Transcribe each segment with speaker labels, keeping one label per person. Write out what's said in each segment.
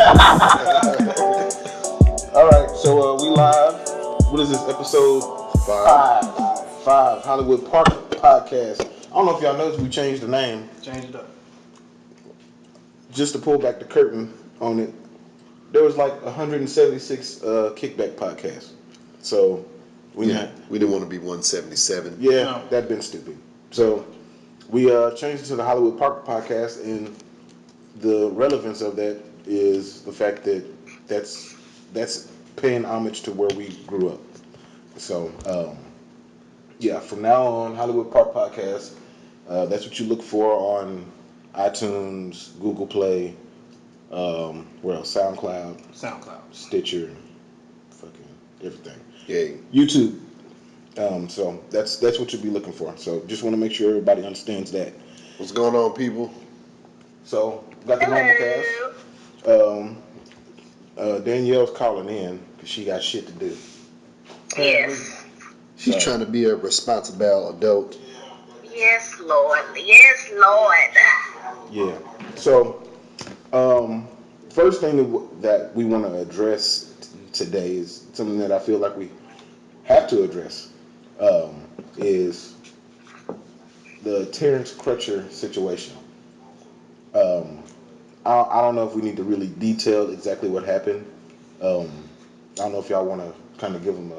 Speaker 1: All right, so we live. What is this, episode five, Hollywood Park Podcast. I don't know if y'all noticed we changed the name.
Speaker 2: Change it up.
Speaker 1: Just to pull back the curtain on it, there was like 176 kickback podcasts. So
Speaker 3: we didn't want to be 177.
Speaker 1: Yeah, no. That'd been stupid. So we changed it to the Hollywood Park Podcast, and the relevance of that is the fact that that's paying homage to where we grew up. So from now on, Hollywood Park Podcast. That's what you look for on iTunes, Google Play, where else? SoundCloud, Stitcher, fucking everything.
Speaker 3: Yeah.
Speaker 1: YouTube. So that's what you'll be looking for. So just want to make sure everybody understands that.
Speaker 3: What's going on, people?
Speaker 1: So got the normal cast. Danielle's calling in because she got shit to do.
Speaker 4: Yes.
Speaker 3: She's trying to be a responsible adult.
Speaker 4: Yes, Lord. Yes, Lord.
Speaker 1: Yeah. So, first thing that we want to address today is something that I feel like we have to address. Is the Terrence Crutcher situation. I don't know if we need to really detail exactly what happened. I don't know if y'all want to kind of give them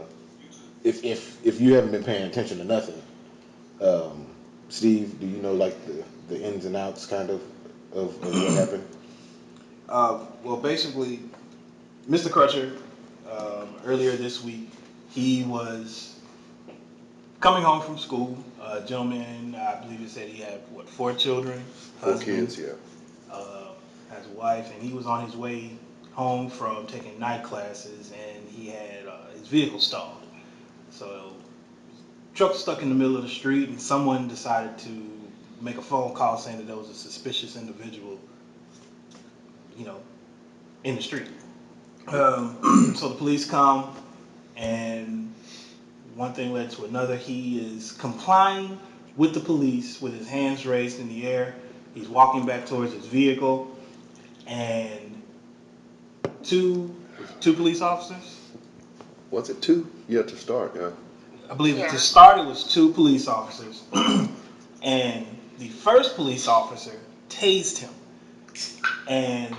Speaker 1: if you haven't been paying attention to nothing. Steve, do you know like the ins and outs kind of what happened?
Speaker 2: Well, basically, Mr. Crutcher, earlier this week, he was coming home from school. A gentleman, I believe he said he had, 4 children?
Speaker 3: 4 kids, yeah.
Speaker 2: Has a wife, and he was on his way home from taking night classes, and he had his vehicle stalled. So, truck was stuck in the middle of the street, and someone decided to make a phone call saying that there was a suspicious individual, in the street. So the police come, and one thing led to another. He is complying with the police with his hands raised in the air. He's walking back towards his vehicle, and two police officers.
Speaker 3: Was it 2? Yeah, to start, yeah.
Speaker 2: I believe to start it was 2 police officers, and the first police officer tased him, and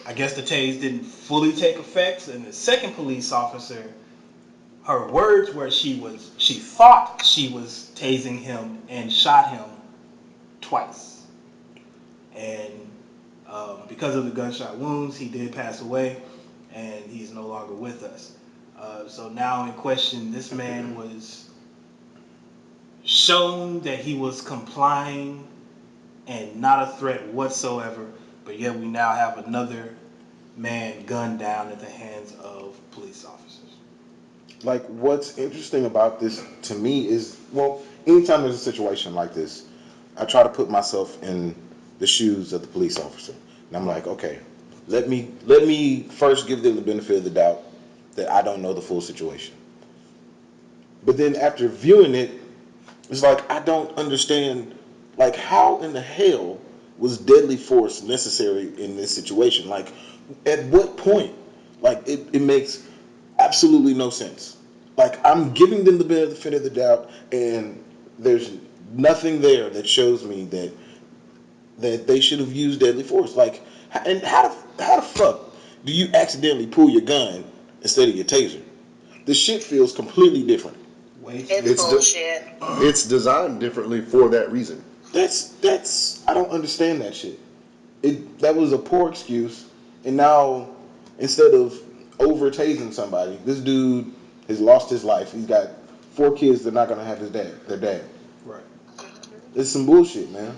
Speaker 2: I guess the tase didn't fully take effect, and the second police officer, her words were she thought she was tasing him and shot him twice, and because of the gunshot wounds, he did pass away, and he's no longer with us. So now in question, this man was shown that he was complying and not a threat whatsoever, but yet we now have another man gunned down at the hands of police officers.
Speaker 1: Like, what's interesting about this to me is, anytime there's a situation like this, I try to put myself in the shoes of the police officer. And I'm like, okay, let me first give them the benefit of the doubt that I don't know the full situation. But then after viewing it, it's like I don't understand, like, how in the hell was deadly force necessary in this situation? Like, at what point? Like, it makes absolutely no sense. Like, I'm giving them the benefit of the doubt, and there's nothing there that shows me that they should have used deadly force. Like, and how the fuck do you accidentally pull your gun instead of your taser? The shit feels completely different.
Speaker 4: It's bullshit.
Speaker 3: It's designed differently for that reason.
Speaker 1: That's I don't understand that shit. That was a poor excuse, and now instead of over tasing somebody, this dude has lost his life. He's got 4 kids. They're not gonna have their dad.
Speaker 2: Right.
Speaker 1: It's some bullshit, man.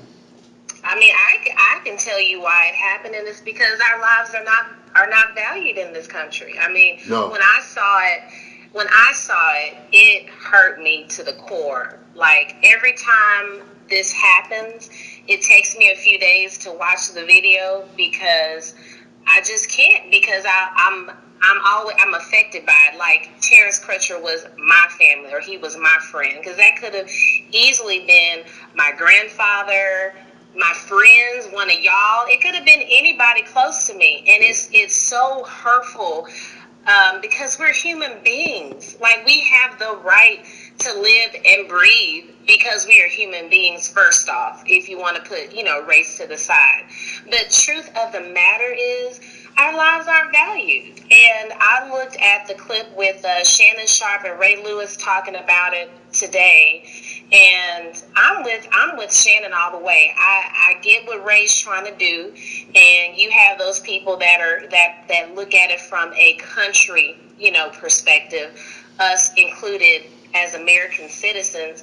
Speaker 4: I mean, I can tell you why it happened, and it's because our lives are not valued in this country. I mean,
Speaker 3: no.
Speaker 4: When I saw it, it hurt me to the core. Like, every time this happens, it takes me a few days to watch the video because I just can't, because I'm affected by it. Like, Terrence Crutcher was my family, or he was my friend, because that could have easily been my grandfather, my friends, one of y'all. It could have been anybody close to me, and it's so hurtful because we're human beings. Like, we have the right to live and breathe because we are human beings. First off, if you want to put race to the side, the truth of the matter is, our lives aren't valued. And I looked at the clip with Shannon Sharp and Ray Lewis talking about it today, and I'm with Shannon all the way. I get what Ray's trying to do, and you have those people that look at it from a country perspective, us included as American citizens.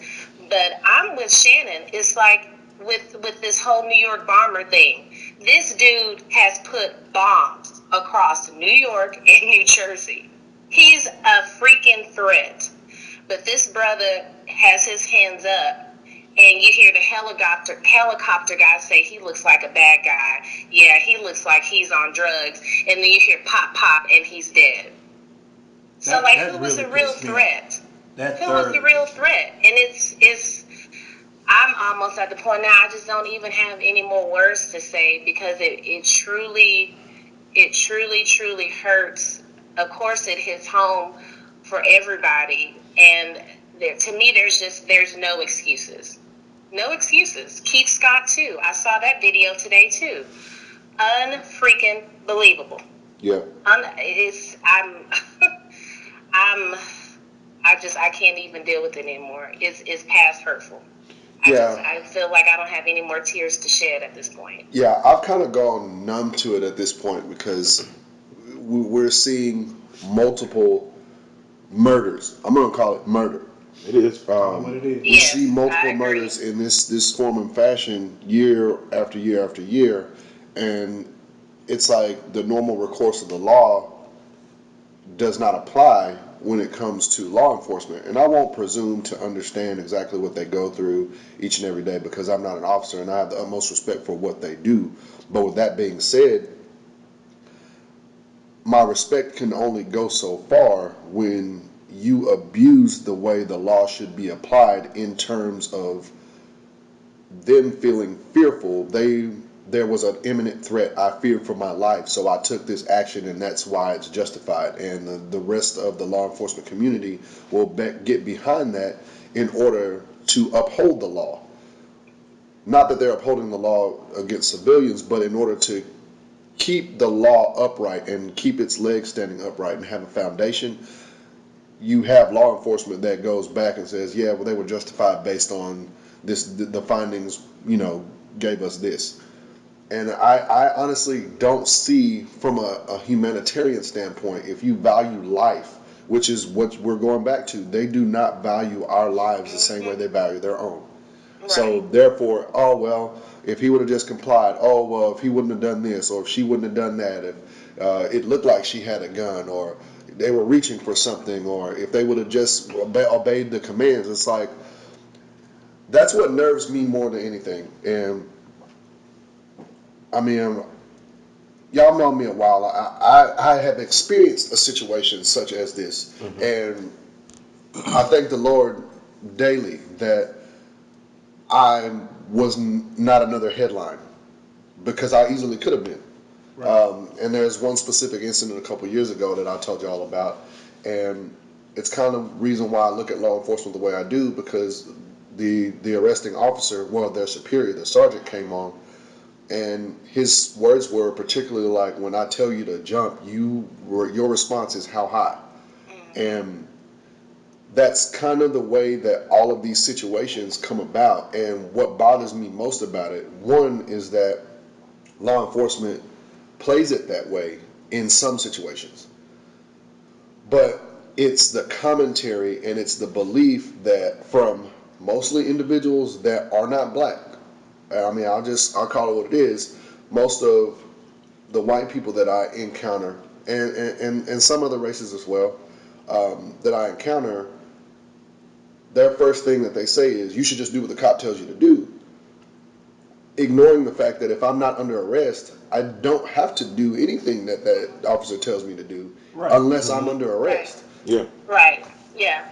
Speaker 4: But I'm with Shannon. It's like with this whole New York bomber thing. This dude has put bombs across New York and New Jersey. He's a freaking threat. But this brother has his hands up, and you hear the helicopter guy say he looks like a bad guy. Yeah, he looks like he's on drugs. And then you hear pop, pop, and he's dead. So, who was the real threat? Who was the real threat? And it's I'm almost at the point now I just don't even have any more words to say, because it truly hurts. Of course it hits home for everybody, and to me there's no excuses. No excuses. Keith Scott too. I saw that video today too. Unfreaking believable.
Speaker 3: Yeah.
Speaker 4: I can't even deal with it anymore. It's past hurtful. I feel like I don't have any more tears to shed at this point.
Speaker 3: Yeah, I've kind of gone numb to it at this point because we're seeing multiple murders. I'm going to call it murder.
Speaker 1: It is.
Speaker 2: What it is.
Speaker 3: We see multiple murders in this form and fashion year after year after year, and it's like the normal recourse of the law does not apply when it comes to law enforcement. And I won't presume to understand exactly what they go through each and every day, because I'm not an officer and I have the utmost respect for what they do. But with that being said, my respect can only go so far when you abuse the way the law should be applied in terms of them feeling fearful. There was an imminent threat. I feared for my life, so I took this action, and that's why it's justified. And the rest of the law enforcement community will get behind that in order to uphold the law. Not that they're upholding the law against civilians, but in order to keep the law upright and keep its legs standing upright and have a foundation. You have law enforcement that goes back and says, yeah, well, they were justified based on this, the findings, gave us this. And I honestly don't see, from a humanitarian standpoint, if you value life, which is what we're going back to, they do not value our lives the same way they value their own. Right. So therefore, oh, well, if he would have just complied, oh, well, if he wouldn't have done this, or if she wouldn't have done that, if it looked like she had a gun, or they were reaching for something, or if they would have just obeyed the commands, it's like, that's what nerves me more than anything. And I mean, y'all know me a while. I have experienced a situation such as this, and I thank the Lord daily that I was not another headline, because I easily could have been. Right. And there's one specific incident a couple years ago that I told you all about, and it's kind of the reason why I look at law enforcement the way I do, because the arresting officer, well, their superior, the sergeant, came on, and his words were particularly like, when I tell you to jump, your response is how high. And that's kind of the way that all of these situations come about. And what bothers me most about it, one, is that law enforcement plays it that way in some situations. But it's the commentary and it's the belief that from mostly individuals that are not black. I mean, I'll call it what it is. Most of the white people that I encounter, and some other races as well, that I encounter, their first thing that they say is, you should just do what the cop tells you to do. Ignoring the fact that if I'm not under arrest, I don't have to do anything that officer tells me to do, unless I'm under arrest.
Speaker 1: Yeah.
Speaker 4: Right. Yeah.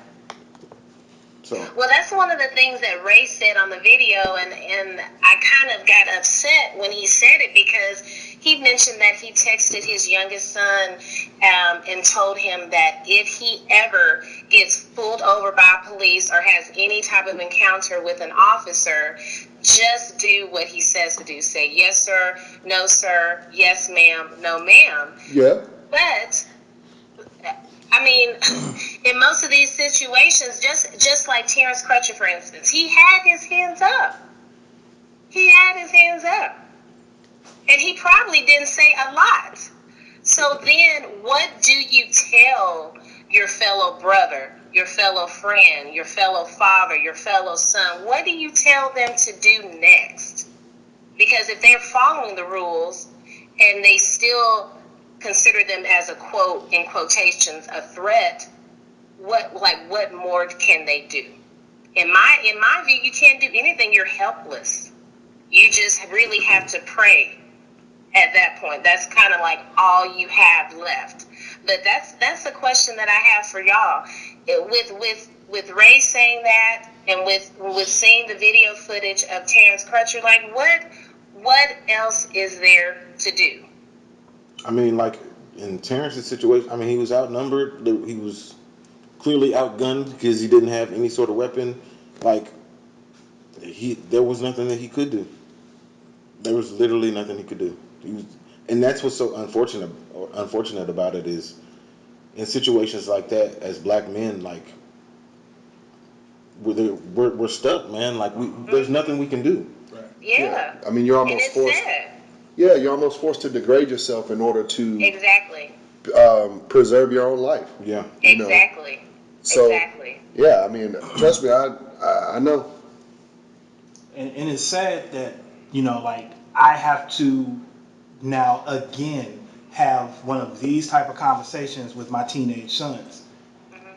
Speaker 1: So
Speaker 4: Well, that's one of the things that Ray said on the video, and I kind of got upset when he said it because he mentioned that he texted his youngest son and told him that if he ever gets pulled over by police or has any type of encounter with an officer, just do what he says to do. Say, yes, sir, no, sir, yes, ma'am, no, ma'am.
Speaker 3: Yeah.
Speaker 4: But I mean, in most of these situations, just like Terrence Crutcher, for instance, he had his hands up. He had his hands up. And he probably didn't say a lot. So then what do you tell your fellow brother, your fellow friend, your fellow father, your fellow son? What do you tell them to do next? Because if they're following the rules and they still consider them as a quote, in quotations, a threat, what more can they do? In my view, you can't do anything. You're helpless. You just really have to pray at that point. That's kind of like all you have left. But that's a question that I have for y'all. With Ray saying that, and with seeing the video footage of Terrence Crutcher, like what else is there to do?
Speaker 1: I mean, like in Terrence's situation, I mean, he was outnumbered. He was clearly outgunned because he didn't have any sort of weapon. Like there was nothing that he could do. There was literally nothing he could do. And that's what's so unfortunate about it is, in situations like that, as black men, like we're stuck, man. Like there's nothing we can do.
Speaker 2: Right.
Speaker 4: Yeah.
Speaker 3: I mean, you're
Speaker 4: And
Speaker 3: almost
Speaker 4: it's
Speaker 3: forced.
Speaker 4: sad.
Speaker 3: Yeah, you're almost forced to degrade yourself in order to
Speaker 4: Exactly.
Speaker 3: preserve your own life.
Speaker 1: Yeah.
Speaker 3: You know?
Speaker 4: Exactly.
Speaker 3: So,
Speaker 4: Exactly.
Speaker 3: yeah, I mean, trust me, I know.
Speaker 2: And it's sad that, like, I have to now again have one of these type of conversations with my teenage sons.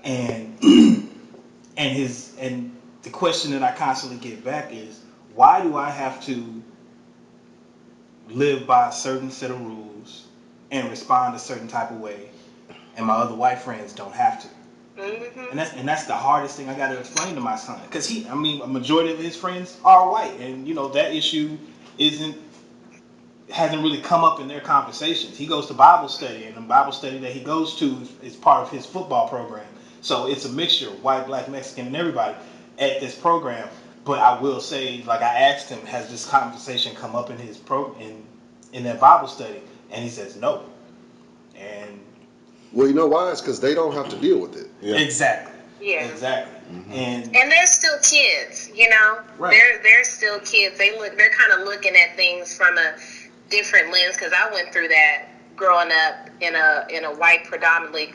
Speaker 2: And and the question that I constantly get back is, why do I have to live by a certain set of rules and respond a certain type of way, and my other white friends don't have to?
Speaker 4: Mm-hmm.
Speaker 2: And that's the hardest thing I got to explain to my son, because a majority of his friends are white, and that issue hasn't really come up in their conversations. He goes to Bible study, and the Bible study that he goes to is part of his football program. So it's a mixture of white, black, Mexican, and everybody at this program. But I will say, like, I asked him, has this conversation come up in his in that Bible study? And he says no. And
Speaker 3: Well, you know why? It's because they don't have to deal with it.
Speaker 1: Yeah.
Speaker 2: exactly.
Speaker 4: Yeah.
Speaker 2: Exactly.
Speaker 1: Mm-hmm.
Speaker 4: And they're still kids,
Speaker 2: Right.
Speaker 4: They're still kids. They're kind of looking at things from a different lens, because I went through that growing up in a white predominantly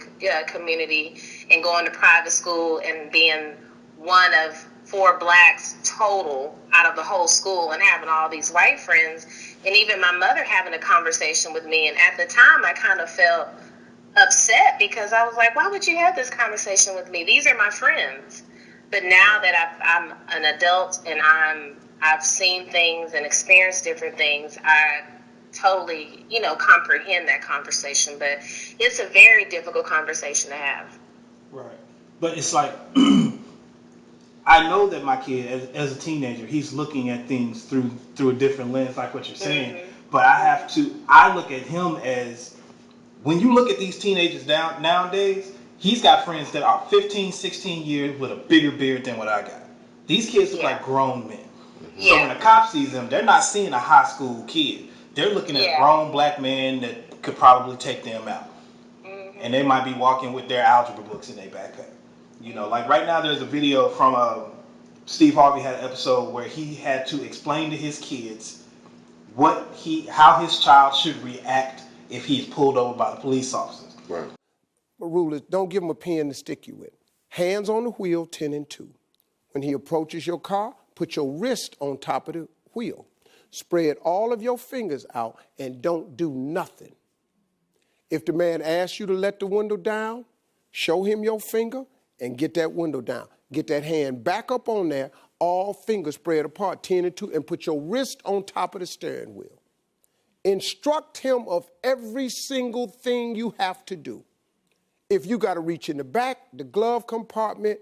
Speaker 4: community and going to private school and being one of 4 blacks total out of the whole school and having all these white friends, and even my mother having a conversation with me. And at the time, I kind of felt upset because I was like, why would you have this conversation with me? These are my friends. But now that I'm an adult and I've seen things and experienced different things, I totally, comprehend that conversation. But it's a very difficult conversation to have.
Speaker 2: Right. But it's like, I know that my kid, as a teenager, he's looking at things through a different lens, like what you're saying.
Speaker 4: Mm-hmm.
Speaker 2: But I look at him as, when you look at these teenagers nowadays, he's got friends that are 15, 16 years with a bigger beard than what I got. These kids look like grown men.
Speaker 4: Yeah.
Speaker 2: So when a cop sees them, they're not seeing a high school kid. They're looking at a grown black man that could probably take them out.
Speaker 4: Mm-hmm.
Speaker 2: And they might be walking with their algebra books in their backpack. Like right now there's a video from Steve Harvey had an episode where he had to explain to his kids how his child should react if he's pulled over by the police officers.
Speaker 3: Right.
Speaker 5: But rule is, don't give him a pen to stick you with. Hands on the wheel, 10 and 2. When he approaches your car, put your wrist on top of the wheel. Spread all of your fingers out and don't do nothing. If the man asks you to let the window down, show him your finger and get that window down. Get that hand back up on there, all fingers spread apart, 10 and 2, and put your wrist on top of the steering wheel. Instruct him of every single thing you have to do. If you got to reach in the back, the glove compartment,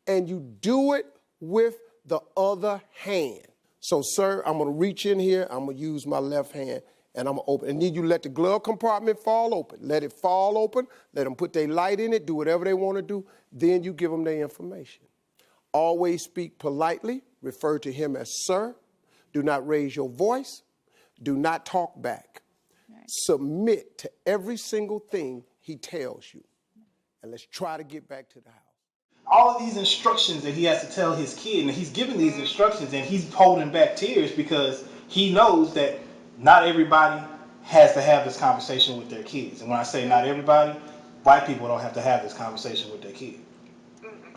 Speaker 5: and you do it with the other hand. So, sir, I'm going to reach in here. I'm going to use my left hand, and I'm going to open. And then you let the glove compartment fall open. Let it fall open. Let them put their light in it, do whatever they want to do. Then you give them their information. Always speak politely. Refer to him as sir. Do not raise your voice. Do not talk back. Right. Submit to every single thing he tells you. And let's try to get back to the house.
Speaker 2: All of these instructions that he has to tell his kid, and he's giving these instructions and he's holding back tears because he knows that not everybody has to have this conversation with their kids. And when I say not everybody, white people don't have to have this conversation with their kid.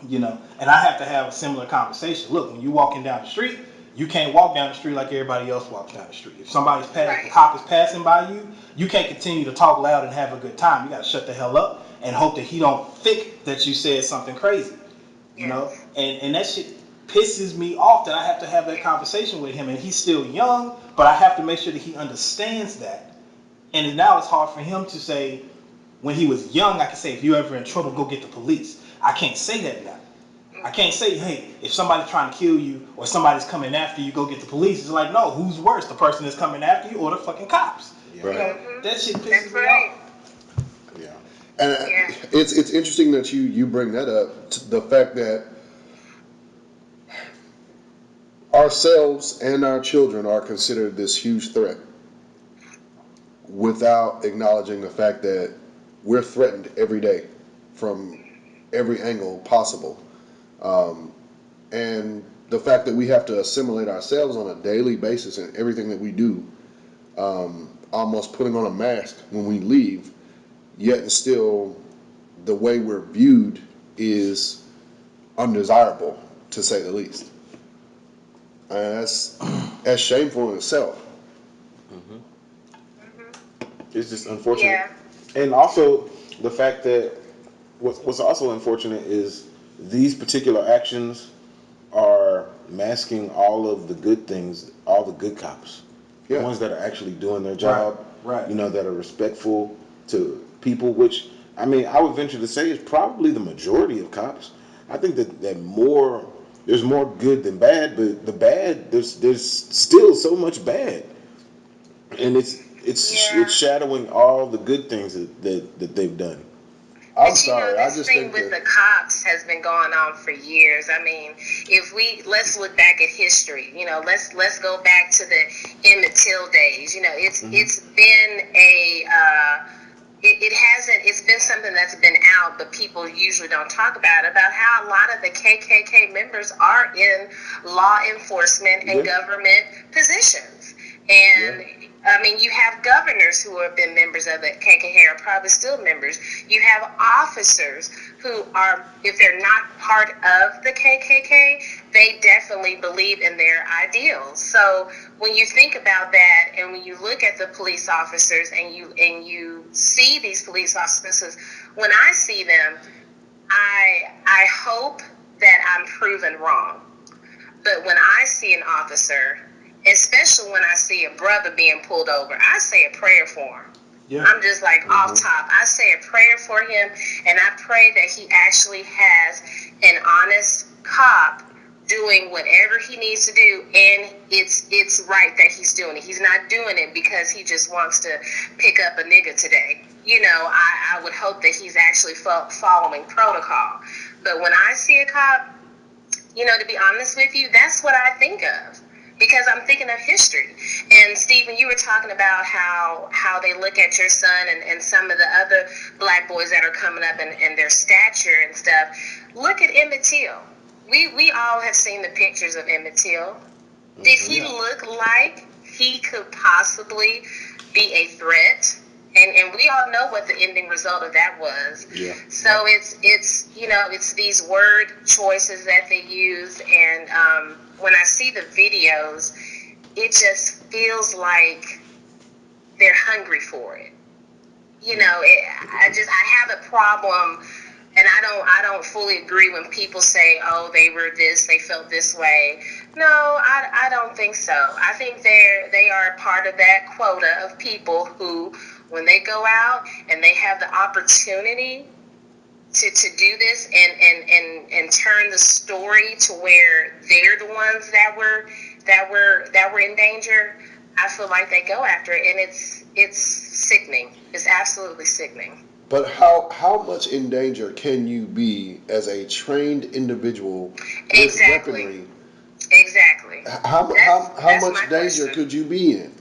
Speaker 2: You know, and I have to have a similar conversation. Look, when you're walking down the street, you can't walk down the street like everybody else walks down the street. If somebody's passing, a cop is passing by you, you can't continue to talk loud and have a good time. You got to shut the hell up and hope that he don't think that you said something crazy. You know, and that shit pisses me off that I have to have that conversation with him, and he's still young, but I have to make sure that he understands that. And now it's hard for him to say, when he was young, I could say, if you're ever in trouble, go get the police. I can't say that now. I can't say, hey, if somebody's trying to kill you or somebody's coming after you, go get the police. It's like, no, who's worse, the person that's coming after you or the fucking cops?
Speaker 1: Yeah.
Speaker 2: You know, that shit pisses me off.
Speaker 3: Yeah. And it's interesting that you bring that up, the fact that ourselves and our children are considered this huge threat without acknowledging the fact that we're threatened every day from every angle possible. And the fact that we have to assimilate ourselves on a daily basis in everything that we do, almost putting on a mask when we leave, yet and still the way we're viewed is undesirable, to say the least. And that's shameful in itself.
Speaker 1: It's just unfortunate. And also the fact that what's also unfortunate is these particular actions are masking all of the good things, all the good cops. The ones that are actually doing their job,
Speaker 2: Right.
Speaker 1: You know, that are respectful to people, which, I mean, I would venture to say is probably the majority of cops. I think that there's more good than bad, but the bad, there's still so much bad. And it's shadowing all the good things that they've done.
Speaker 3: I'm
Speaker 4: But
Speaker 3: sorry, I
Speaker 4: this
Speaker 3: just
Speaker 4: thing
Speaker 3: think
Speaker 4: with
Speaker 3: that
Speaker 4: the cops has been going on for years. I mean, let's look back at history. You know, let's go back to the Emmett Till days. You know, it's been it's been something that's been out, but people usually don't talk about how a lot of the KKK members are in law enforcement and government positions. And I mean, you have governors who have been members of the KKK, are probably still members. You have officers who are, if they're not part of the KKK, they definitely believe in their ideals. So when you think about that, and when you look at the police officers, and you see these police officers, when I see them, I hope that I'm proven wrong. But when I see an officer, especially when I see a brother being pulled over, I say a prayer for him. Yeah. I'm just like off top. I say a prayer for him, and I pray that he actually has an honest cop doing whatever he needs to do, and it's right that he's doing it. He's not doing it because he just wants to pick up a nigga today. You know, I would hope that he's actually following protocol. But when I see a cop, you know, to be honest with you, that's what I think of. Because I'm thinking of history. And Stephen, you were talking about how they look at your son and some of the other black boys that are coming up and their stature and stuff. Look at Emmett Till. We all have seen the pictures of Emmett Till. Did he look like he could possibly be a threat? And we all know what the ending result of that was. Yeah. So it's you know, it's these word choices that they use, and when I see the videos, it just feels like they're hungry for it. You know, I have a problem, and I don't fully agree when people say, oh, they were this, they felt this way. No, I don't think so. I think they are part of that quota of people who, when they go out and they have the opportunity to do this and turn the story to where they're the ones that were in danger, I feel like they go after it, and it's sickening. It's absolutely sickening.
Speaker 3: But how much in danger can you be as a trained individual with
Speaker 4: Exactly.
Speaker 3: weaponry?
Speaker 4: Exactly.
Speaker 3: How
Speaker 4: That's
Speaker 3: much
Speaker 4: my
Speaker 3: danger
Speaker 4: question.
Speaker 3: could you be in?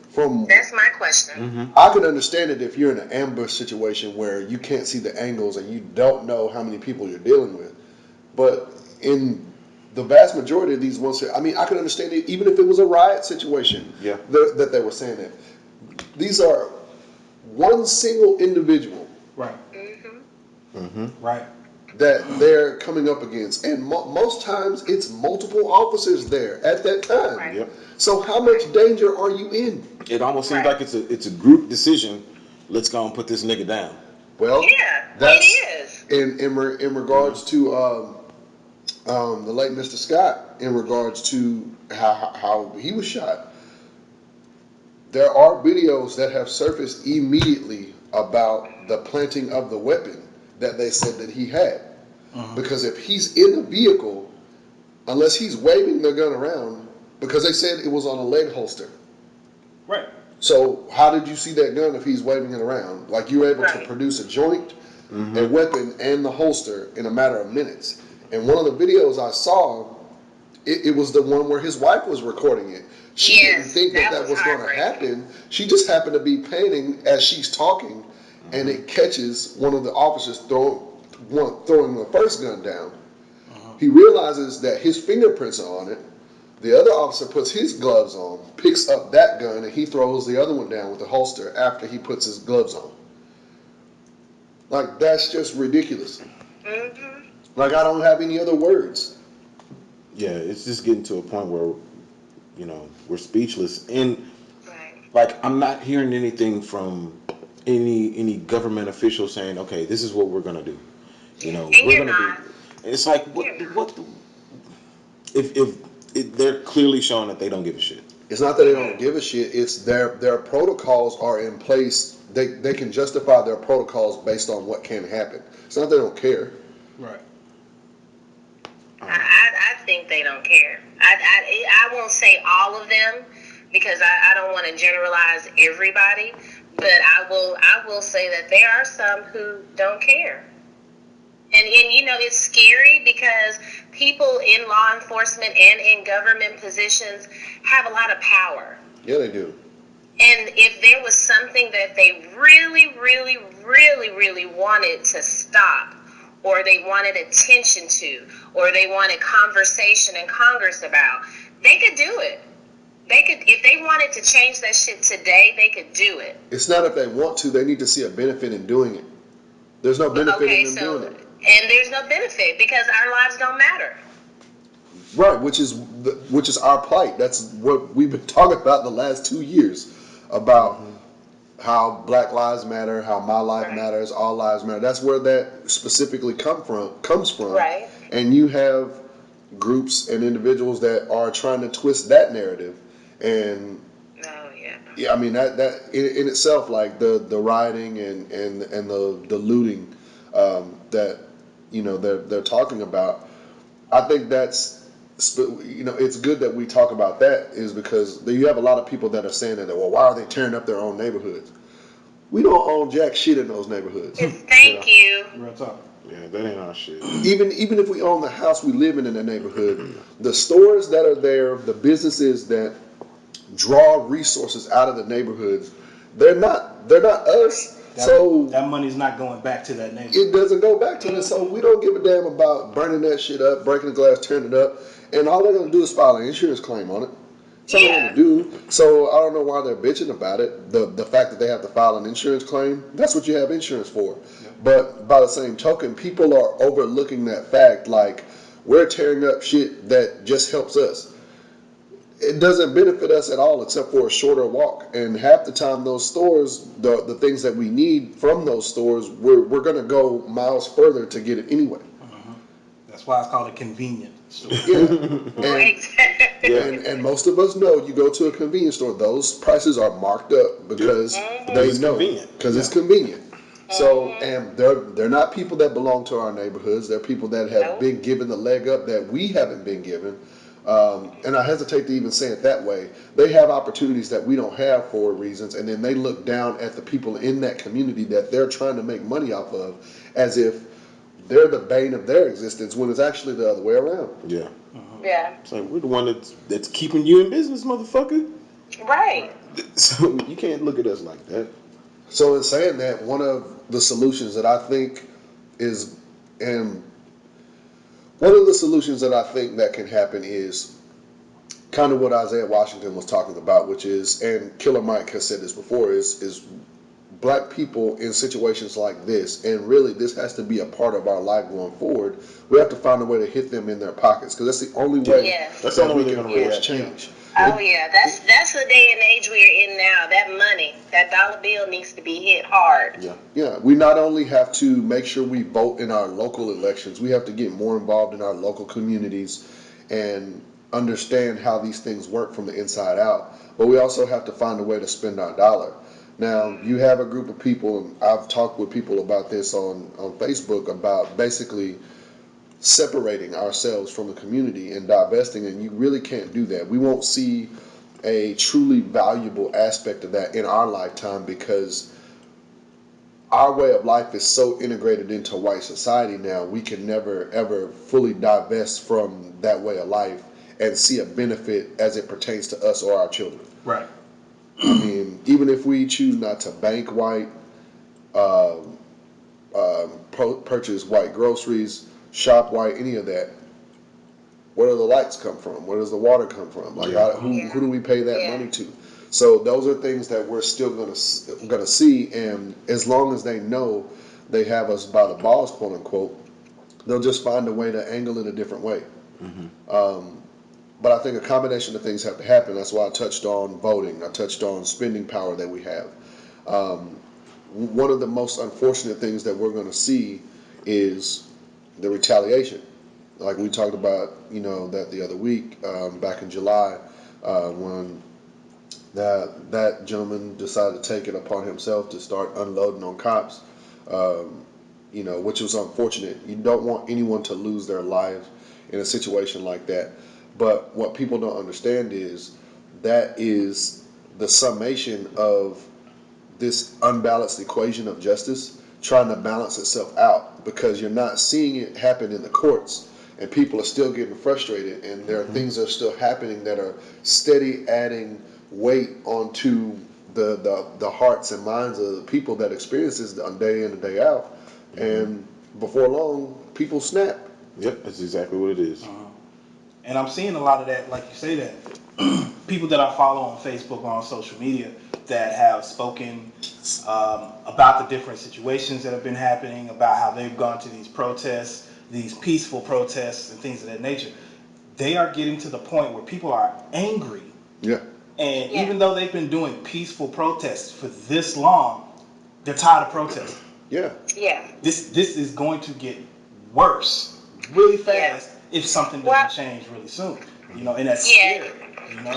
Speaker 4: That's my question.
Speaker 3: I could understand it if you're in an ambush situation where you can't see the angles and you don't know how many people you're dealing with. But in the vast majority of these ones, I mean, I could understand it even if it was a riot situation.
Speaker 1: Yeah.
Speaker 3: That they were saying that these are one single individual.
Speaker 2: Right. Right.
Speaker 3: That they're coming up against, and most times it's multiple officers there at that time.
Speaker 4: Right.
Speaker 1: Yep.
Speaker 3: So how much danger are you in?
Speaker 1: It almost seems
Speaker 4: Right.
Speaker 1: like it's a group decision. Let's go and put this nigga down.
Speaker 3: Well,
Speaker 4: Yeah,
Speaker 3: that's
Speaker 4: it is.
Speaker 3: in regards to the late Mr. Scott, in regards to how he was shot. There are videos that have surfaced immediately about the planting of the weapon that they said that he had. Because if he's in a vehicle, unless he's waving the gun around, because they said it was on a leg holster.
Speaker 2: Right.
Speaker 3: So how did you see that gun if he's waving it around? Like you were able to
Speaker 4: Right.
Speaker 3: produce a joint, a weapon, and the holster in a matter of minutes. And one of the videos I saw, it was the one where his wife was recording it. She didn't
Speaker 4: Yes,
Speaker 3: think that
Speaker 4: that
Speaker 3: was
Speaker 4: was
Speaker 3: going to
Speaker 4: heartbreaking.
Speaker 3: happen. She just happened to be painting as she's talking, and it catches one of the officers throwing the first gun down. He realizes that his fingerprints are on it. The other officer puts his gloves on, picks up that gun, and he throws the other one down with the holster after he puts his gloves on. Like, that's just ridiculous. Like, I don't have any other words.
Speaker 1: Yeah, it's just getting to a point where, we're speechless. And
Speaker 4: Right.
Speaker 1: like, I'm not hearing anything from any government official saying, okay, this is what we're gonna do.
Speaker 4: And
Speaker 1: We're
Speaker 4: you're
Speaker 1: gonna
Speaker 4: not.
Speaker 1: be. It's like
Speaker 4: You're
Speaker 1: what if they're clearly showing that they don't give a shit.
Speaker 3: It's not that they don't give a shit. It's their protocols are in place. They can justify their protocols based on what can happen. It's not they don't care.
Speaker 2: Right.
Speaker 4: I think they don't care. I won't say all of them because I don't want to generalize everybody, but I will say that there are some who don't care. And it's scary because people in law enforcement and in government positions have a lot of power.
Speaker 3: Yeah, they do.
Speaker 4: And if there was something that they really, really, really, really wanted to stop, or they wanted attention to, or they wanted conversation in Congress about, they could do it. They could, if they wanted to change that shit today, they could do it.
Speaker 3: It's not if they want to. They need to see a benefit in doing it. There's no benefit in them doing it.
Speaker 4: And there's no benefit because our lives don't matter.
Speaker 3: Right, which is our plight. That's what we've been talking about the last 2 years about how Black Lives Matter, how my life matters, all lives matter. That's where that specifically comes from.
Speaker 4: Right.
Speaker 3: And you have groups and individuals that are trying to twist that narrative. And
Speaker 4: Oh yeah.
Speaker 3: yeah, I mean that in itself, like the rioting and the looting that they're talking about. I think that's it's good that we talk about that, is because you have a lot of people that are saying that, well, why are they tearing up their own neighborhoods? We don't own jack shit in those neighborhoods.
Speaker 4: Thank you.
Speaker 2: Real talk.
Speaker 1: Yeah, that ain't our shit.
Speaker 3: Even if we own the house we live in the neighborhood, the stores that are there, the businesses that draw resources out of the neighborhoods, they're not us. So
Speaker 2: that money's not going back to that neighborhood.
Speaker 3: it doesn't go back to them. So we don't give a damn about burning that shit up, breaking the glass, turning it up, and all they're gonna do is file an insurance claim on it. That's all they're gonna do. So I don't know why they're bitching about it. The fact that they have to file an insurance claim, that's what you have insurance for. Yeah. But by the same token, people are overlooking that fact, like we're tearing up shit that just helps us. It doesn't benefit us at all except for a shorter walk. And half the time those stores, the things that we need from those stores, we're going to go miles further to get it anyway.
Speaker 2: That's why it's called a convenient store.
Speaker 3: Yeah. And most of us know, you go to a convenience store, those prices are marked up because they know. Because it's convenient. So, and they're not people that belong to our neighborhoods. They're people that have
Speaker 4: Nope.
Speaker 3: been given the leg up that we haven't been given. And I hesitate to even say it that way. They have opportunities that we don't have for reasons, and then they look down at the people in that community that they're trying to make money off of as if they're the bane of their existence when it's actually the other way around.
Speaker 1: Yeah.
Speaker 4: Yeah.
Speaker 1: It's like we're the one that's keeping you in business, motherfucker.
Speaker 4: Right.
Speaker 1: So you can't look at us like that.
Speaker 3: So in saying that, one of the solutions that I think is, and one of the solutions that I think that can happen is kind of what Isaiah Washington was talking about, which is, and Killer Mike has said this before, is black people in situations like this, and really this has to be a part of our life going forward. We have to find a way to hit them in their pockets because that's the only way
Speaker 4: Yes.
Speaker 1: That's the
Speaker 3: that
Speaker 1: only
Speaker 3: we
Speaker 1: way
Speaker 3: can
Speaker 1: they're gonna
Speaker 3: force
Speaker 1: react.
Speaker 3: change.
Speaker 4: Oh yeah, that's the day and age we're in now. That money, that dollar bill needs to be hit hard.
Speaker 1: Yeah.
Speaker 3: Yeah, we not only have to make sure we vote in our local elections, we have to get more involved in our local communities and understand how these things work from the inside out. But we also have to find a way to spend our dollar. Now, you have a group of people, and I've talked with people about this on Facebook, about basically separating ourselves from the community and divesting, and you really can't do that. We won't see a truly valuable aspect of that in our lifetime because our way of life is so integrated into white society now, we can never ever fully divest from that way of life and see a benefit as it pertains to us or our children.
Speaker 2: Right.
Speaker 3: I mean, even if we choose not to bank white, purchase white groceries, shop white, any of that, where do the lights come from? Where does the water come from? Like, who do we pay that money to? So those are things that we're still gonna see, and as long as they know they have us by the balls, quote unquote, they'll just find a way to angle it a different way. But I think a combination of things have to happen. That's why I touched on voting. I touched on spending power that we have. One of the most unfortunate things that we're going to see is the retaliation. Like we talked about, that the other week, back in July, when that gentleman decided to take it upon himself to start unloading on cops, which was unfortunate. You don't want anyone to lose their lives in a situation like that. But what people don't understand is that is the summation of this unbalanced equation of justice trying to balance itself out, because you're not seeing it happen in the courts, and people are still getting frustrated, and there are things that are still happening that are steady adding weight onto the hearts and minds of the people that experience this day in and day out. And before long, people snap.
Speaker 1: Yep, that's exactly what it is.
Speaker 2: And I'm seeing a lot of that, like you say, that people that I follow on Facebook or on social media that have spoken about the different situations that have been happening, about how they've gone to these protests, these peaceful protests and things of that nature. They are getting to the point where people are angry.
Speaker 3: Yeah.
Speaker 2: And even though they've been doing peaceful protests for this long, they're tired of protesting.
Speaker 3: Yeah.
Speaker 4: Yeah.
Speaker 2: This is going to get worse really fast if something doesn't change really soon. And that's scary.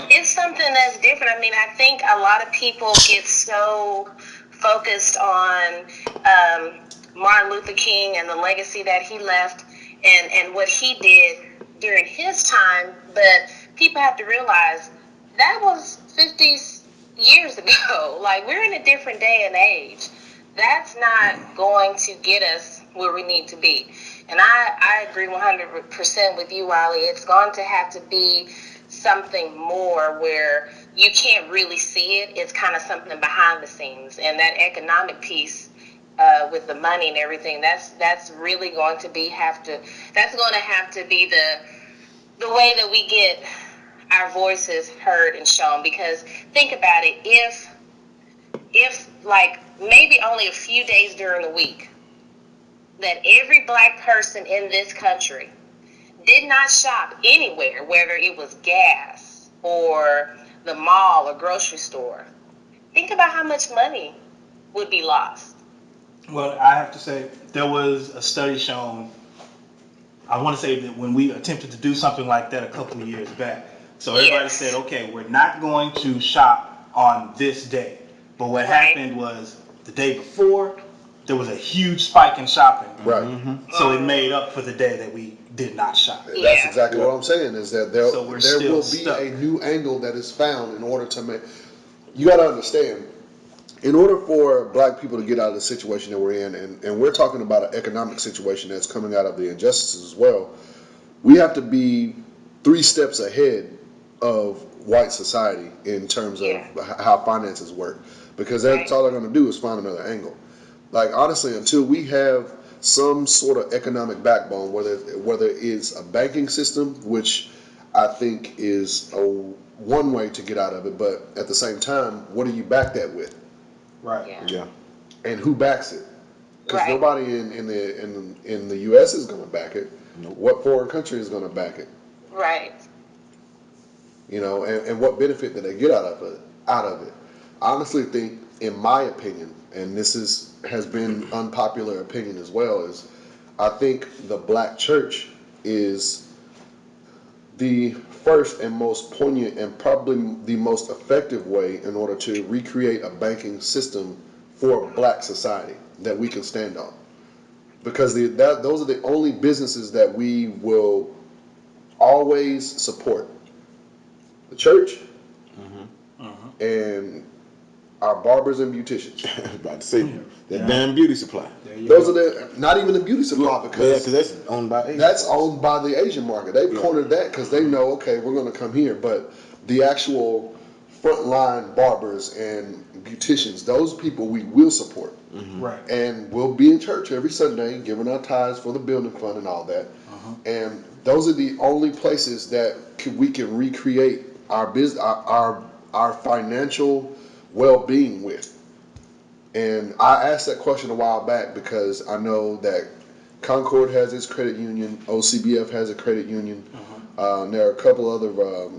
Speaker 4: It's something that's different. I mean, I think a lot of people get so focused on Martin Luther King and the legacy that he left and what he did during his time, but people have to realize that was 50 years ago. Like, we're in a different day and age. That's not going to get us where we need to be. And I agree 100% with you, Wiley. It's going to have to be something more where you can't really see it. It's kind of something behind the scenes. And that economic piece with the money and everything, that's really going to have to be the way that we get our voices heard and shown. Because think about it, if like maybe only a few days during the week that every black person in this country did not shop anywhere, whether it was gas or the mall or grocery store, think about how much money would be lost.
Speaker 2: Well, I have to say, there was a study shown, I want to say that when we attempted to do something like that a couple of years back. So everybody said, okay, we're not going to shop on this day. But what happened was the day before, there was a huge spike in shopping.
Speaker 3: Right.
Speaker 2: So it made up for the day that we did not shop.
Speaker 3: That's
Speaker 4: Yeah.
Speaker 3: exactly what I'm saying, is that there
Speaker 2: So we're
Speaker 3: there
Speaker 2: still
Speaker 3: will
Speaker 2: stuck.
Speaker 3: be a new angle that is found in order to make. You got to understand, in order for black people to get out of the situation that we're in, and we're talking about an economic situation that's coming out of the injustices as well, we have to be 3 steps ahead of white society in terms of how finances work, because that's all they're going to do is find another angle. Like, honestly, until we have some sort of economic backbone, whether it's a banking system, which I think is one way to get out of it, but at the same time, what do you back that with?
Speaker 2: Right.
Speaker 1: Yeah.
Speaker 3: And who backs it? Because
Speaker 4: Right.
Speaker 3: nobody in the U.S. is going to back it.
Speaker 1: Nope.
Speaker 3: What foreign country is going to back it?
Speaker 4: Right.
Speaker 3: You know, and what benefit did they get out of it? I honestly think, in my opinion, and this has been unpopular opinion as well, is I think the black church is the first and most poignant and probably the most effective way in order to recreate a banking system for black society that we can stand on. Because those are the only businesses that we will always support. The church and our barbers and beauticians.
Speaker 1: I was about to say that damn beauty supply.
Speaker 3: Those are not even the beauty supply, because
Speaker 1: that's owned by Asian.
Speaker 3: that's owned by the Asian market. They've cornered that because they know, okay, we're going to come here. But the actual frontline barbers and beauticians, those people we will support.
Speaker 2: Right.
Speaker 3: And we'll be in church every Sunday giving our tithes for the building fund and all that. And those are the only places that we can recreate our business, our financial well-being with. And I asked that question a while back because I know that Concord has its credit union, OCBF has a credit union. There are a couple other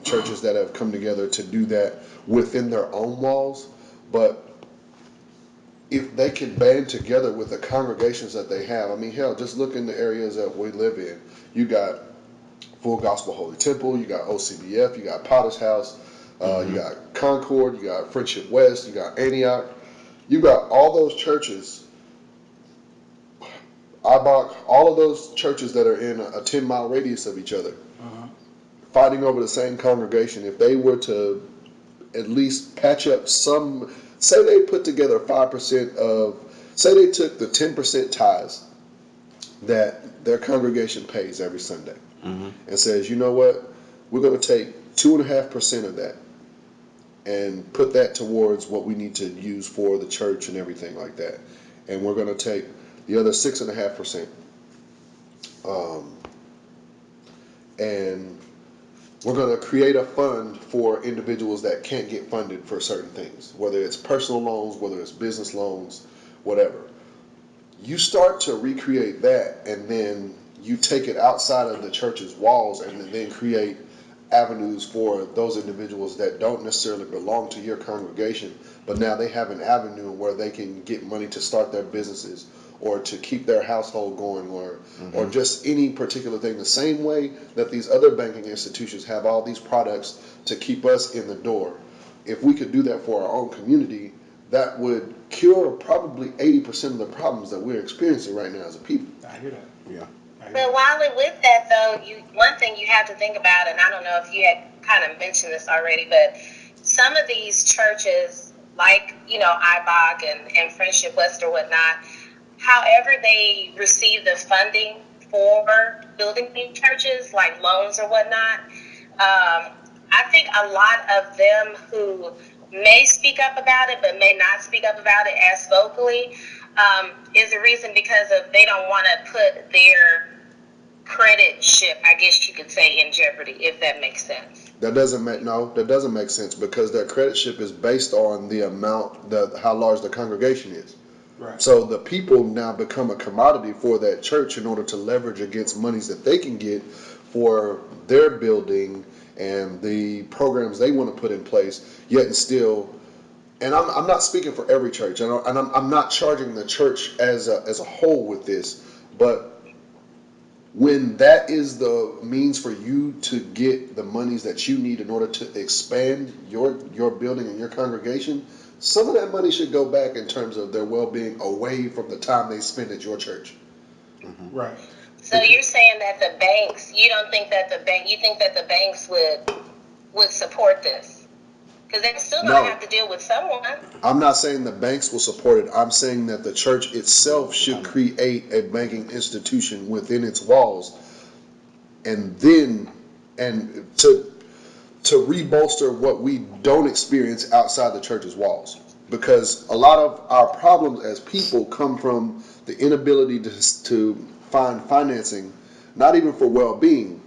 Speaker 3: churches that have come together to do that within their own walls. But if they can band together with the congregations that they have, I mean, hell, just look in the areas that we live in. You got Full Gospel Holy Temple, you got OCBF, you got Potter's House, you got Concord, you got Friendship West, you got Antioch. You got all those churches, all of those churches that are in a 10-mile radius of each other, fighting over the same congregation. If they were to at least patch up some, say they put together 5% of, say they took the 10% tithes that their congregation pays every Sunday and says, you know what, we're going to take 2.5% of that and put that towards what we need to use for the church and everything like that. And we're going to take the other 6.5%. And we're going to create a fund for individuals that can't get funded for certain things, whether it's personal loans, whether it's business loans, whatever. You start to recreate that, and then you take it outside of the church's walls and then create avenues for those individuals that don't necessarily belong to your congregation, but now they have an avenue where they can get money to start their businesses or to keep their household going, or just any particular thing. The same way that these other banking institutions have all these products to keep us in the door. If we could do that for our own community, that would cure probably 80% of the problems that we're experiencing right now as a people.
Speaker 2: I hear that.
Speaker 1: Yeah.
Speaker 4: But while with that though, one thing you have to think about, and I don't know if you had kind of mentioned this already, but some of these churches, like IBOC and Friendship West or whatnot, however they receive the funding for building new churches, like loans or whatnot, I think a lot of them who may speak up about it but may not speak up about it as vocally is the reason because of they don't want to put their creditship, I guess you could say, in jeopardy, if that makes sense.
Speaker 3: That doesn't make sense, because their creditship is based on the amount, how large the congregation is.
Speaker 2: Right.
Speaker 3: So the people now become a commodity for that church in order to leverage against monies that they can get for their building and the programs they want to put in place, yet and still. And I'm not speaking for every church, and I'm not charging the church as a whole with this, but when that is the means for you to get the monies that you need in order to expand your building and your congregation, some of that money should go back in terms of their well-being away from the time they spend at your church.
Speaker 2: Mm-hmm. Right.
Speaker 4: So you're saying that the banks, you don't think that you think that the banks would support this? Because they're still going to have to deal with someone.
Speaker 3: I'm not saying the banks will support it. I'm saying that the church itself should create a banking institution within its walls, and then to rebolster what we don't experience outside the church's walls. Because a lot of our problems as people come from the inability to find financing, not even for well-being,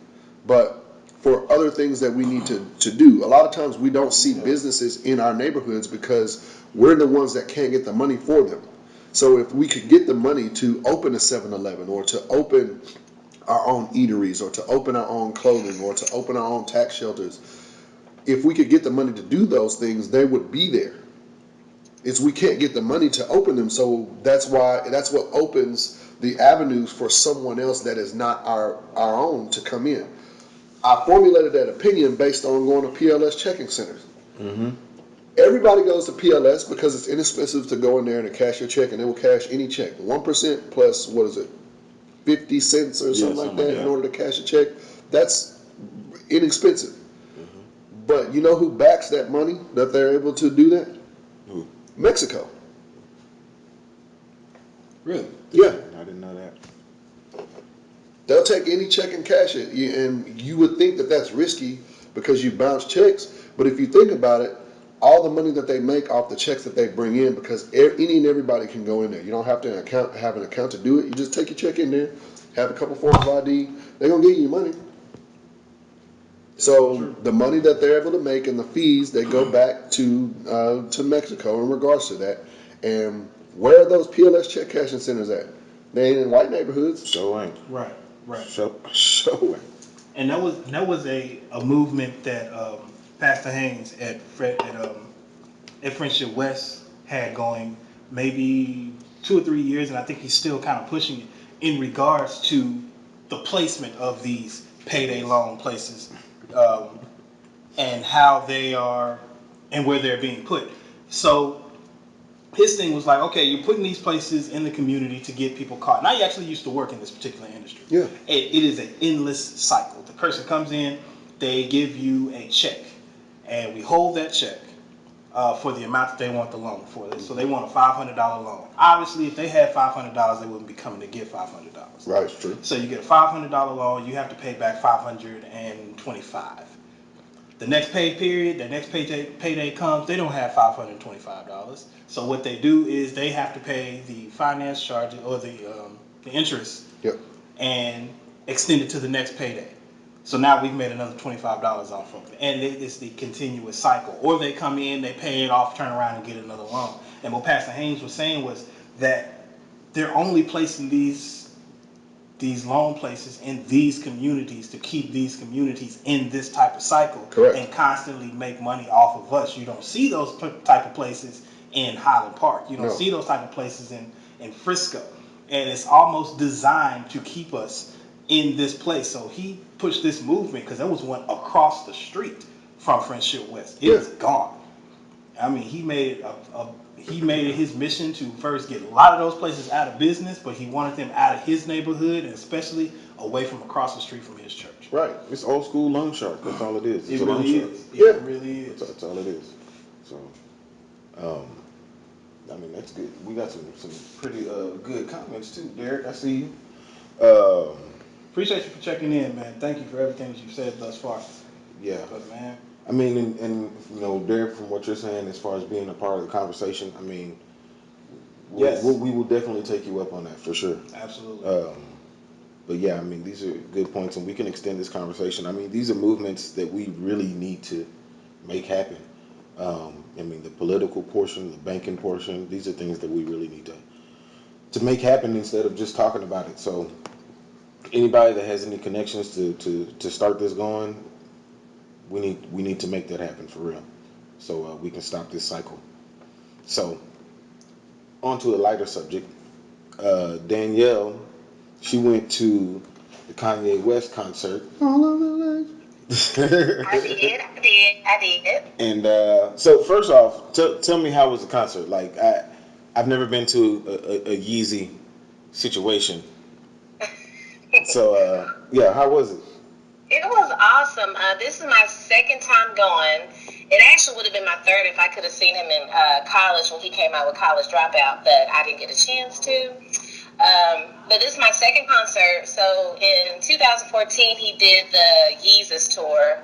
Speaker 3: but for other things that we need to do. A lot of times we don't see businesses in our neighborhoods because we're the ones that can't get the money for them. So if we could get the money to open a 7-Eleven or to open our own eateries or to open our own clothing or to open our own tax shelters, if we could get the money to do those things, they would be there. It's we can't get the money to open them, so that's what opens the avenues for someone else that is not our own to come in. I formulated that opinion based on going to PLS checking centers.
Speaker 1: Mm-hmm.
Speaker 3: Everybody goes to PLS because it's inexpensive to go in there and to cash your check, and they will cash any check. 1% plus, 50 cents or something like that in order to cash a check. That's inexpensive.
Speaker 1: Mm-hmm.
Speaker 3: But you know who backs that money that they're able to do that?
Speaker 1: Who?
Speaker 3: Mexico.
Speaker 1: Really?
Speaker 3: Yeah.
Speaker 1: I didn't know that.
Speaker 3: They'll take any check and cash it. And you would think that that's risky because you bounce checks. But if you think about it, all the money that they make off the checks that they bring in, because any and everybody can go in there. You don't have to have an account to do it. You just take your check in there, have a couple forms of ID. They're going to give you your money. So the money that they're able to make and the fees, they go back to Mexico in regards to that. And where are those PLS check cashing centers at? They ain't in white neighborhoods.
Speaker 1: So ain't.
Speaker 2: Right.
Speaker 1: So ain't.
Speaker 2: And that was a movement that Pastor Haynes at Friendship West had going maybe 2 or 3 years, and I think he's still kind of pushing it in regards to the placement of these payday loan places, and how they are and where they're being put. So his thing was like, okay, you're putting these places in the community to get people caught. And I actually used to work in this particular industry.
Speaker 3: Yeah.
Speaker 2: It is an endless cycle. The person comes in, they give you a check, and we hold that check for the amount that they want the loan for. So they want a $500 loan. Obviously, if they had $500, they wouldn't be coming to get $500.
Speaker 3: Right, it's true.
Speaker 2: So you get a $500 loan, you have to pay back $525. The next pay period, the next payday comes, they don't have $525. So what they do is they have to pay the finance charges or the interest,
Speaker 3: Yep.
Speaker 2: and extend it to the next payday. So now we've made another $25 off of it. And it's the continuous cycle. Or they come in, they pay it off, turn around and get another loan. And what Pastor Haynes was saying was that they're only placing these loan places in these communities to keep these communities in this type of cycle.
Speaker 3: Correct.
Speaker 2: And constantly make money off of us. You don't see those type of places in Highland Park. You don't see those type of places in Frisco. And it's almost designed to keep us in this place. So he pushed this movement because there was one across the street from Friendship West. It's gone. I mean, he made it his mission to first get a lot of those places out of business, but he wanted them out of his neighborhood and especially away from across the street from his church.
Speaker 1: Right. It's old school loan shark. That's all it is. It's
Speaker 2: It
Speaker 1: a loan
Speaker 2: really
Speaker 1: shark.
Speaker 2: is.
Speaker 3: Yeah.
Speaker 2: It really is.
Speaker 1: That's all it is. So, I mean, that's good. We got some pretty good comments too, Derek. I see you.
Speaker 2: Appreciate you for checking in, man. Thank you for everything that you've said thus far.
Speaker 1: Yeah.
Speaker 2: But man,
Speaker 1: I mean, and you know, Derek, from what you're saying, as far as being a part of the conversation, I mean,
Speaker 2: Yes.
Speaker 1: we will definitely take you up on that for sure.
Speaker 2: absolutely.
Speaker 1: But yeah, I mean, these are good points, and we can extend this conversation. I mean, these are movements that we really need to make happen. I mean, the political portion, the banking portion, these are things that we really need to make happen instead of just talking about it. So, anybody that has any connections to start this going, we need to make that happen for real, so we can stop this cycle. So, on to a lighter subject. Danielle, she went to the Kanye West concert.
Speaker 4: I did.
Speaker 1: And so, first off, tell me how was the concert? Like, I've never been to a Yeezy situation. So, yeah, how was it?
Speaker 4: It was awesome. This is my second time going. It actually would have been my third if I could have seen him in college when he came out with College Dropout, but I didn't get a chance to. But this is my second concert. So in 2014, he did the Yeezus tour.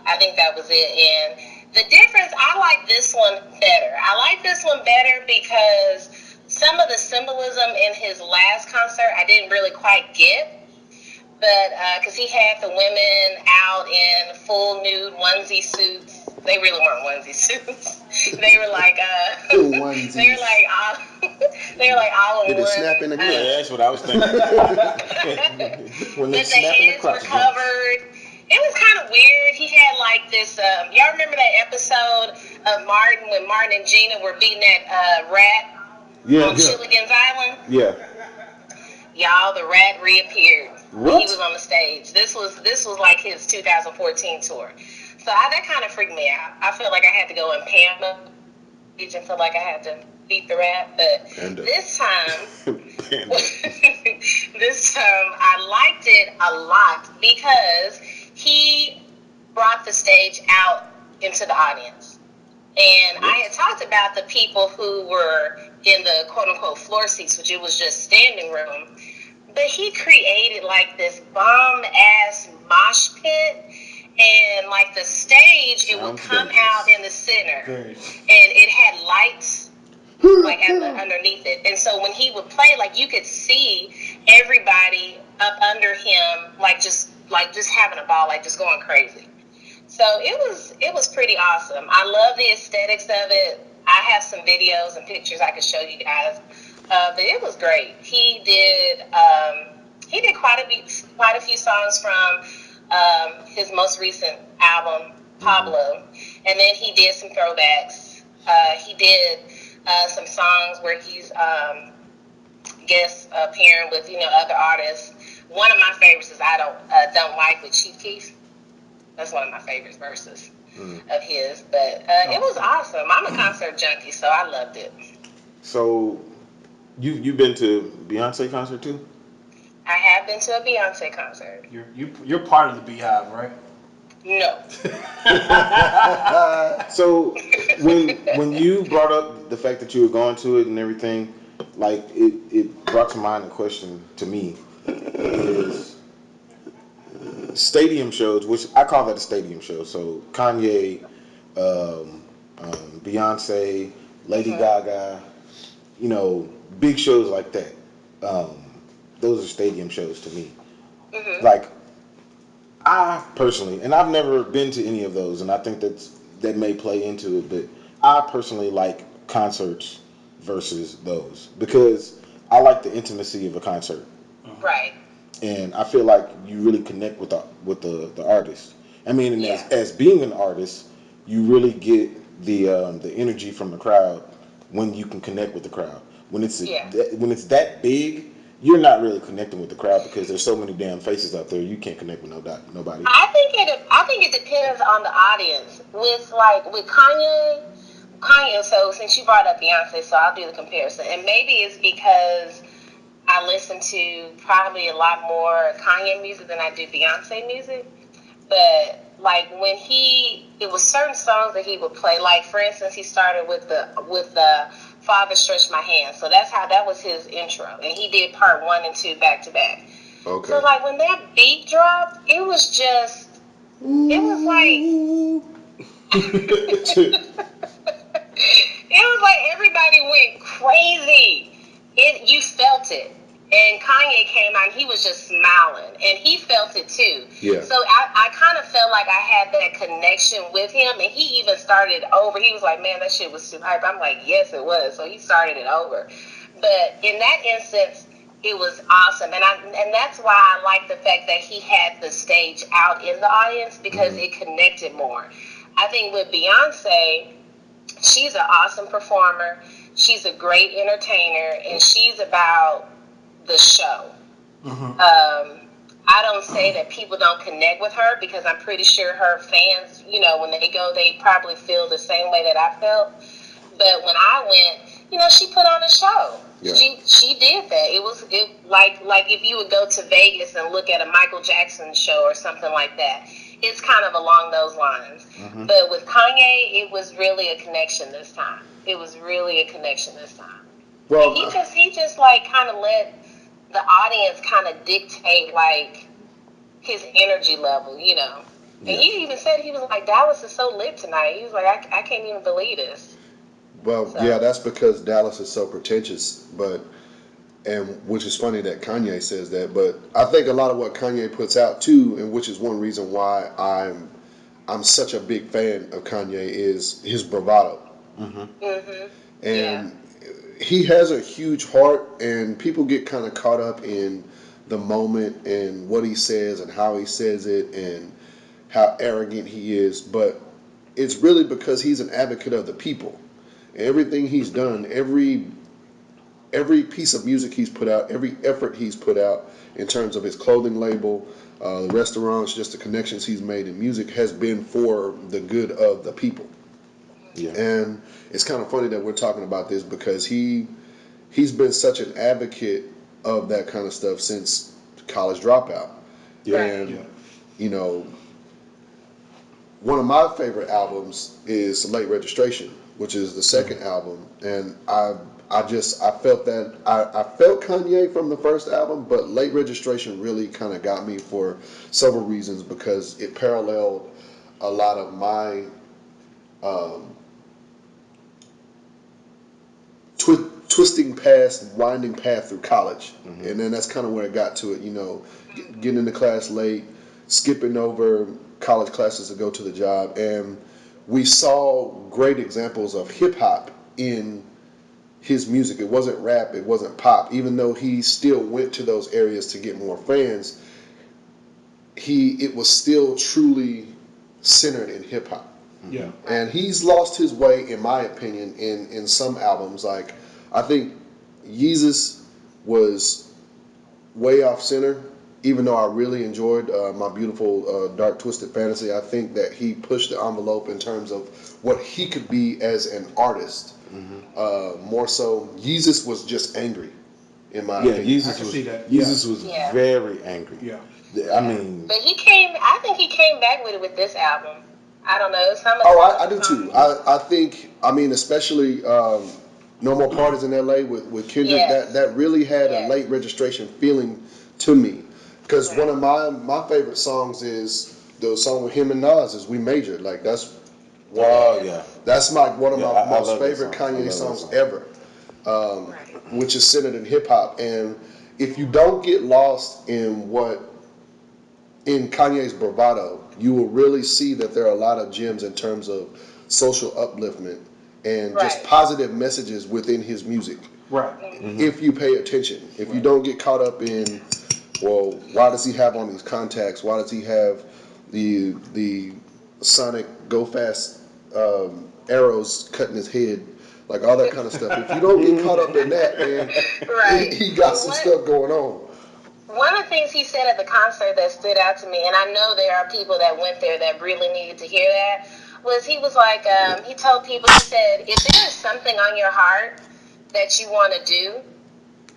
Speaker 4: I think that was it. And the difference, I like this one better. I like this one better because some of the symbolism in his last concert I didn't really quite get. But because he had the women out in full nude onesie suits. They really weren't onesie suits. They were like
Speaker 3: onesies.
Speaker 4: they were like all they were like all in
Speaker 3: Did
Speaker 4: one.
Speaker 3: it snap in the
Speaker 1: Yeah,
Speaker 3: crotch?
Speaker 1: that's what I was thinking. When they
Speaker 4: But the
Speaker 1: snap in the
Speaker 4: heads were
Speaker 1: crotch.
Speaker 4: covered. It was kind of weird. He had like this. Y'all remember that episode of Martin when Martin and Gina were beating that rat
Speaker 1: Yeah,
Speaker 4: on Chilligan's Island?
Speaker 1: yeah.
Speaker 4: Y'all, the rat reappeared when
Speaker 1: What?
Speaker 4: he was on the stage. This was like his 2014 tour. So that kind of freaked me out. I felt like I had to go and pan the stage and felt like I had to beat the rat. But
Speaker 3: Panda.
Speaker 4: this time,
Speaker 1: Panda.
Speaker 4: this time I liked it a lot because he brought the stage out into the audience. And I had talked about the people who were in the quote-unquote floor seats, which it was just standing room. But he created like this bomb-ass mosh pit. And like the stage, it would come out in the center. And it had lights like underneath it. And so when he would play, like you could see everybody up under him, like just having a ball, like just going crazy. So it was pretty awesome. I love the aesthetics of it. I have some videos and pictures I could show you guys. But it was great. He did quite a few songs from his most recent album, Pablo, and then he did some throwbacks. He did some songs where he's guest appearing with other artists. One of my favorites is "I Don't Like" with Chief Keef. That's one of my favorite verses of his. But it was awesome. I'm a concert junkie, so I loved it.
Speaker 1: So, you've been to Beyonce concert too?
Speaker 4: I have been to a Beyonce concert.
Speaker 2: You're part of the Beehive, right?
Speaker 4: No.
Speaker 1: So, when you brought up the fact that you were going to it and everything, like it brought to mind a question to me is stadium shows, which I call that a stadium show. So Kanye, Beyonce, Lady Gaga, big shows like that. Those are stadium shows to me. Like, I personally, and I've never been to any of those, and I think that may play into it, but I personally like concerts versus those because I like the intimacy of a concert.
Speaker 4: Right.
Speaker 1: And I feel like you really connect with the artist. I mean, and as being an artist, you really get the energy from the crowd when you can connect with the crowd. When it's that big, you're not really connecting with the crowd because there's so many damn faces out there. You can't connect with nobody.
Speaker 4: I think it depends on the audience. With Kanye. So since you brought up Beyonce, so I'll do the comparison, and maybe it's because I listen to probably a lot more Kanye music than I do Beyonce music. But like when it was certain songs that he would play. Like for instance, he started with the Father Stretch My Hand. So that was his intro, and he did part 1 and 2 back to back.
Speaker 3: Okay.
Speaker 4: So like when that beat dropped, it was like it was like everybody went crazy. You felt it. And Kanye came out and he was just smiling. And he felt it too.
Speaker 3: Yeah.
Speaker 4: So I kind of felt like I had that connection with him. And he even started over. He was like, man, that shit was too hype. I'm like, yes, it was. So he started it over. But in that instance, it was awesome. And that's why I like the fact that he had the stage out in the audience because it connected more. I think with Beyonce, she's an awesome performer. She's a great entertainer. And she's about the show. I don't say that people don't connect with her, because I'm pretty sure her fans, when they go, they probably feel the same way that I felt. But when I went, she put on a show.
Speaker 3: Yeah.
Speaker 4: She did that. It like if you would go to Vegas and look at a Michael Jackson show or something like that. It's kind of along those lines.
Speaker 1: Mm-hmm.
Speaker 4: But with Kanye, it was really a connection this time. It was really a connection this time.
Speaker 3: Well,
Speaker 4: And he just like kind of let the audience kind of dictate like his energy level, And
Speaker 1: Yeah.
Speaker 4: he even said, he was like, Dallas is so lit tonight. He was like, I can't even believe this.
Speaker 3: well,
Speaker 4: So.
Speaker 3: yeah, that's because Dallas is so pretentious, and which is funny that Kanye says that, but I think a lot of what Kanye puts out too, and which is one reason why I'm such a big fan of Kanye, is his bravado.
Speaker 4: Mm-hmm.
Speaker 3: And he has a huge heart, and people get kind of caught up in the moment and what he says and how he says it and how arrogant he is, but it's really because he's an advocate of the people. Everything he's done, every piece of music he's put out, every effort he's put out in terms of his clothing label, the restaurants, just the connections he's made in music, has been for the good of the people.
Speaker 1: Yeah.
Speaker 3: And it's kind of funny that we're talking about this because he's been such an advocate of that kind of stuff since College Dropout.
Speaker 1: Yeah.
Speaker 3: And
Speaker 1: Yeah.
Speaker 3: you know, one of my favorite albums is Late Registration, which is the second album, and I felt that I felt Kanye from the first album, but Late Registration really kind of got me for several reasons, because it paralleled a lot of my twisting past, winding path through college, and then that's kind of where it got to it. Getting into class late, skipping over college classes to go to the job, and we saw great examples of hip hop in his music. It wasn't rap, it wasn't pop, even though he still went to those areas to get more fans. It was still truly centered in hip hop.
Speaker 2: Yeah.
Speaker 3: And he's lost his way, in my opinion, in some albums. Like, I think Yeezus was way off center, even though I really enjoyed My Beautiful Dark Twisted Fantasy. I think that he pushed the envelope in terms of what he could be as an artist. More so, Yeezus was just angry, in my opinion.
Speaker 1: Yeezus
Speaker 2: I can
Speaker 1: was,
Speaker 2: see that.
Speaker 1: Yeezus was
Speaker 4: Yeah.
Speaker 1: very angry.
Speaker 2: Yeah.
Speaker 1: I mean,
Speaker 4: But I think he came back with this album. I don't know.
Speaker 3: I do too. I think, especially No More Parties in L.A. with Kendrick,
Speaker 4: Yes.
Speaker 3: that really had
Speaker 4: Yes.
Speaker 3: a Late Registration feeling to me. Because
Speaker 4: Right.
Speaker 3: one of my favorite songs is the song with him and Nas, is We Majored. Like, that's
Speaker 1: yeah.
Speaker 3: that's one of
Speaker 1: Yeah,
Speaker 3: my
Speaker 1: I
Speaker 3: most
Speaker 1: love that
Speaker 3: favorite
Speaker 1: song. I
Speaker 3: Kanye
Speaker 1: love that
Speaker 3: songs
Speaker 1: song.
Speaker 3: ever,
Speaker 4: Right.
Speaker 3: which is centered in hip hop. And if you don't get lost in Kanye's bravado, you will really see that there are a lot of gems in terms of social upliftment and just
Speaker 4: Right.
Speaker 3: positive messages within his music.
Speaker 2: Right.
Speaker 3: If you pay attention, if you don't get caught up in, well, why does he have on these contacts? Why does he have the Sonic Go Fast arrows cutting his head? Like, all that kind of stuff. If you don't get caught up in that, then
Speaker 4: Right.
Speaker 3: he got some stuff going on.
Speaker 4: One of the things he said at the concert that stood out to me, and I know there are people that went there that really needed to hear that, was he was like, he told people, he said, if there is something on your heart that you want to do,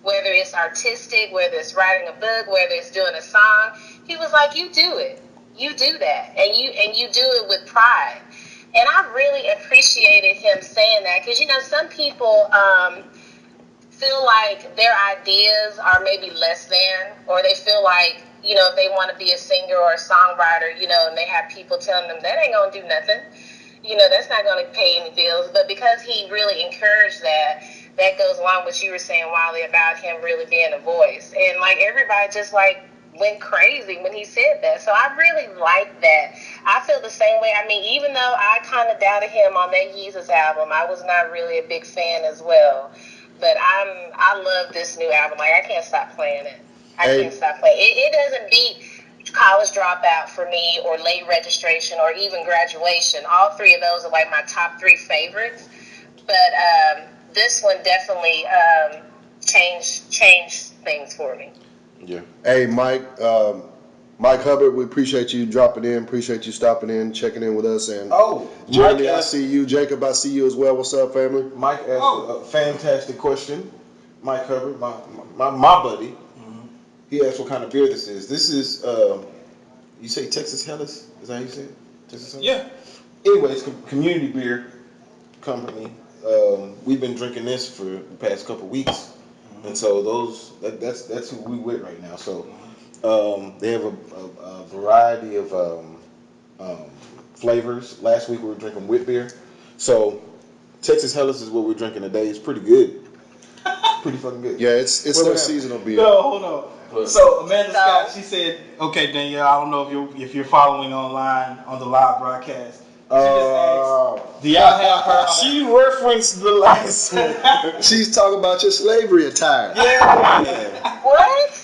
Speaker 4: whether it's artistic, whether it's writing a book, whether it's doing a song, he was like, you do it. You do that. And you do it with pride. And I really appreciated him saying that, because, some people feel like their ideas are maybe less than, or they feel like, if they want to be a singer or a songwriter, and they have people telling them that ain't going to do nothing, that's not going to pay any bills. But because he really encouraged that goes along with what you were saying, Wiley, about him really being a voice. And like everybody just like went crazy when he said that. So I really like that. I feel the same way. I mean, even though I kind of doubted him on that Yeezus album, I was not really a big fan as well. But I love this new album. Like, I can't stop playing it. I can't stop playing it. It doesn't beat College Dropout for me, or Late Registration, or even Graduation. All three of those are like my top three favorites. But this one definitely changed things for me.
Speaker 1: Yeah.
Speaker 3: Hey, Mike, Mike Hubbard, we appreciate you dropping in. Appreciate you stopping in, checking in with us. And
Speaker 1: Mike
Speaker 3: Jeremy, I see you. Jacob, I see you as well. What's up, family?
Speaker 1: Mike asked a fantastic question. Mike Hubbard, my buddy, he asked what kind of beer this is. This is, you say Texas Hellas? Is that how you say it? Texas Hellas?
Speaker 2: Yeah.
Speaker 1: Anyway, it's a community beer company. We've been drinking this for the past couple weeks, and so that's who we with right now. So they have a variety of flavors. Last week we were drinking wheat beer. So Texas Hellas is what we're drinking today. It's pretty good. Pretty fucking good.
Speaker 3: Yeah, it's a seasonal beer.
Speaker 2: No, hold on. So Amanda Scott, she said, "Okay, Danielle, I don't know if you're following online on the live broadcast." She just asked, "Do y'all have her?"
Speaker 1: She referenced the last one.
Speaker 3: She's talking about your slavery attire.
Speaker 1: Yeah.
Speaker 4: What?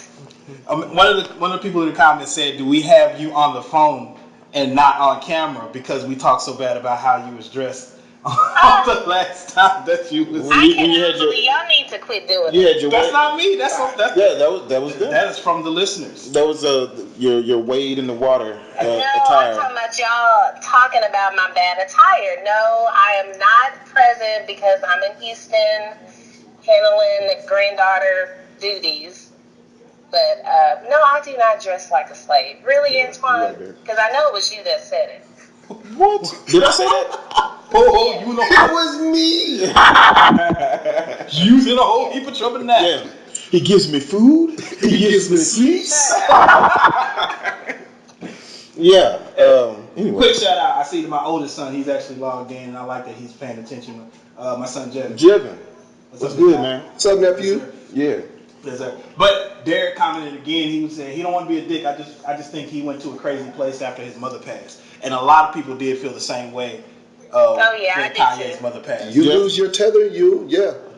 Speaker 2: One of the people in the comments said, "Do we have you on the phone and not on camera because we talked so bad about how you was dressed the last time that you was?"
Speaker 4: I cannot believe y'all need to quit doing that.
Speaker 2: That's not me. That's
Speaker 1: that was them.
Speaker 2: That is from the listeners.
Speaker 1: That was your wade in the water
Speaker 4: No,
Speaker 1: attire.
Speaker 4: I'm talking about y'all talking about my bad attire. No, I am not present because I'm in Houston handling granddaughter duties. But no, I do not dress like a slave. Really, Antoine? Because I know it was you that said it.
Speaker 1: What? Did I say that?
Speaker 2: Oh, you know
Speaker 3: It was me.
Speaker 2: using a whole heap of trouble now.
Speaker 1: Yeah. He gives me food. He gives me sweets. Yeah. Anyway.
Speaker 2: Quick shout out. I see that my oldest son, he's actually logged in, and I like that he's paying attention. My son Jevin.
Speaker 1: What's good, man?
Speaker 3: What's up, nephew?
Speaker 1: Yeah.
Speaker 2: Yes, sir. But Derek commented again. He was saying he don't want to be a dick. I just think he went to a crazy place after his mother passed, and a lot of people did feel the same way. When Kanye's mother passed.
Speaker 3: You lose your tether, you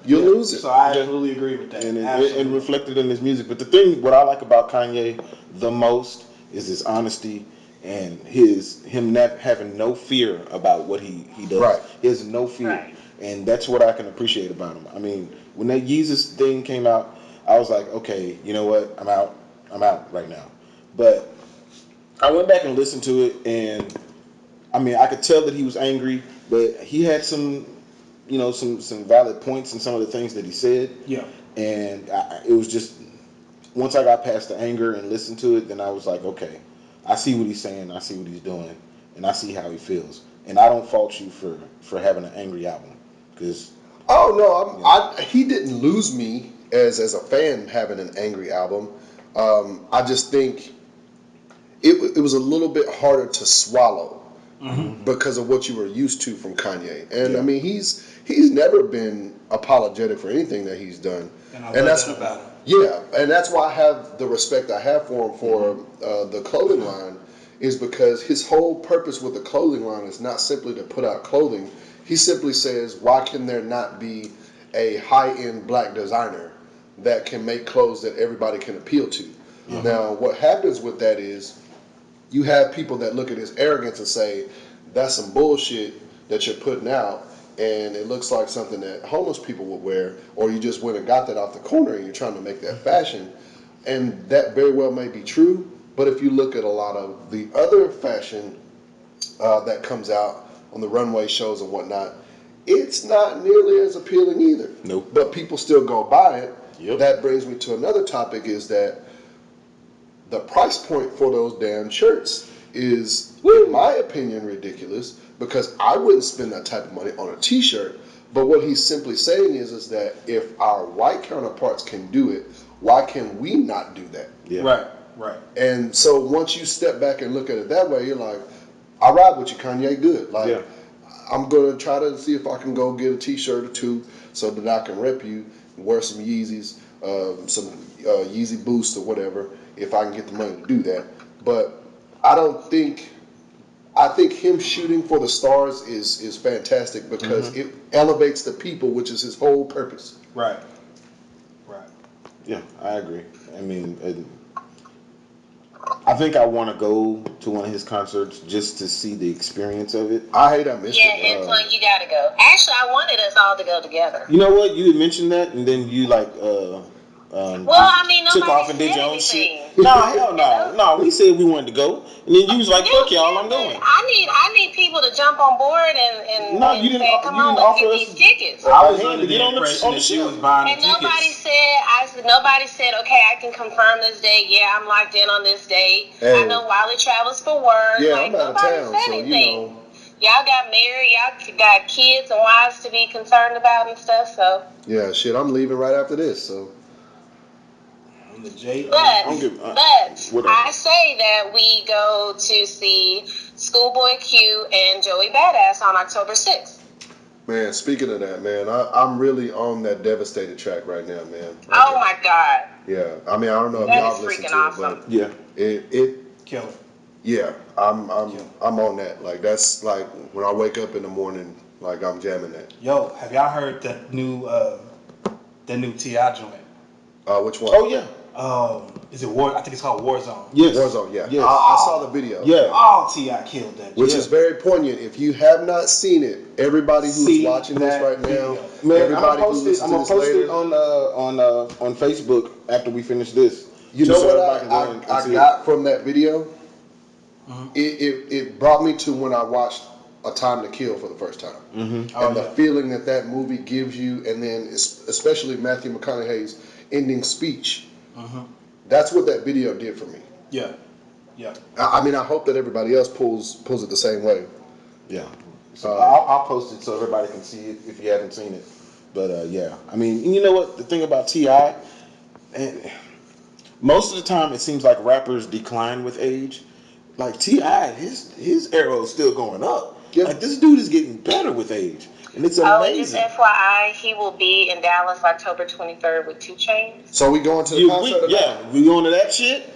Speaker 3: lose it.
Speaker 2: So I absolutely agree with that.
Speaker 1: And reflected in his music. But the thing, what I like about Kanye the most is his honesty and him not having no fear about what he does.
Speaker 3: Right.
Speaker 1: He has no fear.
Speaker 4: Right.
Speaker 1: And that's what I can appreciate about him. I mean, when that Yeezus thing came out, I was like, okay, you know what? I'm out right now. But I went back and listened to it, and I mean, I could tell that he was angry, but he had some valid points in some of the things that he said.
Speaker 2: Yeah.
Speaker 1: And it was just, once I got past the anger and listened to it, then I was like, okay, I see what he's saying, I see what he's doing, and I see how he feels. And I don't fault you for having an angry album, because
Speaker 3: he didn't lose me as a fan having an angry album. I just think it was a little bit harder to swallow because of what you were used to from Kanye. And I mean, he's never been apologetic for anything that he's done.
Speaker 2: And that's about him.
Speaker 3: Yeah, and that's why I have the respect I have for him for the clothing line, is because his whole purpose with the clothing line is not simply to put out clothing. He simply says, why can there not be a high-end black designer that can make clothes that everybody can appeal to? Now, what happens with that is you have people that look at his arrogance and say, that's some bullshit that you're putting out, and it looks like something that homeless people would wear, or you just went and got that off the corner and you're trying to make that fashion. And that very well may be true, but if you look at a lot of the other fashion that comes out on the runway shows and whatnot, it's not nearly as appealing either.
Speaker 1: Nope.
Speaker 3: But people still go buy it.
Speaker 1: Yep.
Speaker 3: That brings me to another topic, is that the price point for those damn shirts is, in my opinion, ridiculous, because I wouldn't spend that type of money on a t-shirt. But what he's simply saying is that if our white counterparts can do it, why can we not do that?
Speaker 1: Yeah.
Speaker 2: Right.
Speaker 3: And so once you step back and look at it that way, you're like, I ride with you, Kanye, good. Like, I'm going to try to see if I can go get a t-shirt or two so that I can rep you, wear some Yeezys, some Yeezy Boost or whatever, if I can get the money to do that. But I think him shooting for the stars is fantastic, because it elevates the people, which is his whole purpose.
Speaker 2: Right.
Speaker 1: Yeah, I agree. I mean, I think I want to go to one of his concerts just to see the experience of it.
Speaker 3: I hate I missed it.
Speaker 4: Yeah, Antoine, you gotta go. Actually, I wanted us all to go together.
Speaker 1: You know what? You had mentioned that, and then you
Speaker 4: Well, I mean,
Speaker 1: took
Speaker 4: nobody
Speaker 1: off and did
Speaker 4: said
Speaker 1: your own shit.
Speaker 4: anything.
Speaker 1: No, hell no. No, we said we wanted to go. And then you was like, fuck y'all, I'm
Speaker 4: but
Speaker 1: going.
Speaker 4: I need people to jump on board and,
Speaker 1: No,
Speaker 4: and
Speaker 1: you didn't.
Speaker 4: say, come
Speaker 1: You
Speaker 4: on,
Speaker 1: didn't
Speaker 4: let's
Speaker 1: offer
Speaker 4: get
Speaker 1: us.
Speaker 4: these tickets.
Speaker 2: I was
Speaker 1: hand
Speaker 2: under
Speaker 1: to
Speaker 2: the
Speaker 1: get on the
Speaker 2: impression that she
Speaker 1: ship.
Speaker 2: was buying
Speaker 4: And
Speaker 2: the tickets.
Speaker 4: nobody said, okay, I can confirm this date. Yeah, I'm locked in on this date.
Speaker 3: Hey.
Speaker 4: I know Wiley travels for work.
Speaker 3: Yeah,
Speaker 4: like,
Speaker 3: I'm out of
Speaker 4: nobody
Speaker 3: town,
Speaker 4: said
Speaker 3: so,
Speaker 4: anything. Y'all got married. Y'all got kids and wives to be concerned about and stuff. So.
Speaker 3: Yeah, shit, I'm leaving right after this, so.
Speaker 2: I'm the J.
Speaker 4: But
Speaker 1: whatever.
Speaker 4: I say that we go to see Schoolboy Q and Joey Badass on October 6th.
Speaker 3: Man, speaking of that, man, I'm really on that Devastated track right now, man.
Speaker 4: Oh my God.
Speaker 3: Yeah, I mean, I don't know if
Speaker 4: That
Speaker 3: y'all
Speaker 4: is
Speaker 3: listened
Speaker 4: freaking
Speaker 3: to
Speaker 4: awesome.
Speaker 3: it, but
Speaker 1: Yeah.
Speaker 3: it
Speaker 2: Killer.
Speaker 3: yeah, I'm on that. Like that's like when I wake up in the morning, like I'm jamming that.
Speaker 2: Yo, have y'all heard that new T.I. joint?
Speaker 3: Which one?
Speaker 1: Oh yeah.
Speaker 2: Is it War? I think it's called Warzone.
Speaker 1: Yes.
Speaker 3: Warzone, yeah.
Speaker 1: Yes.
Speaker 3: I saw the video.
Speaker 1: Yeah.
Speaker 2: Oh, T.I. killed that.
Speaker 3: Which
Speaker 2: joint.
Speaker 3: is very poignant. If you have not seen it, everybody who's
Speaker 2: See
Speaker 3: watching this
Speaker 2: that
Speaker 3: right now,
Speaker 2: video.
Speaker 1: Man,
Speaker 3: everybody who
Speaker 1: I'm
Speaker 3: listens
Speaker 1: gonna
Speaker 3: to this
Speaker 1: post
Speaker 3: later,
Speaker 1: it on Facebook after we finish this.
Speaker 3: you
Speaker 1: Just
Speaker 3: know
Speaker 1: so
Speaker 3: what
Speaker 1: everybody can go and
Speaker 3: I
Speaker 1: see
Speaker 3: got from that video?
Speaker 2: Mhm.
Speaker 3: It brought me to when I watched A Time to Kill for the first time.
Speaker 1: Mm-hmm.
Speaker 2: Oh,
Speaker 3: And the
Speaker 2: yeah.
Speaker 3: feeling that movie gives you, and then especially Matthew McConaughey's ending speech.
Speaker 2: Mhm.
Speaker 3: That's what that video did for me.
Speaker 2: Yeah. Yeah.
Speaker 3: I mean, I hope that everybody else pulls it the same way.
Speaker 1: Yeah. So I'll post it so everybody can see it if you haven't seen it. But yeah, I mean, and you know what? The thing about T.I., and most of the time it seems like rappers decline with age. Like T.I., his arrow is still going up.
Speaker 3: Yeah.
Speaker 1: Like this dude is getting better with age, and it's
Speaker 4: Oh, and just
Speaker 1: amazing.
Speaker 4: FYI, he will be in Dallas October 23rd with 2 Chainz.
Speaker 3: So we going to the concert?
Speaker 1: We going to that shit.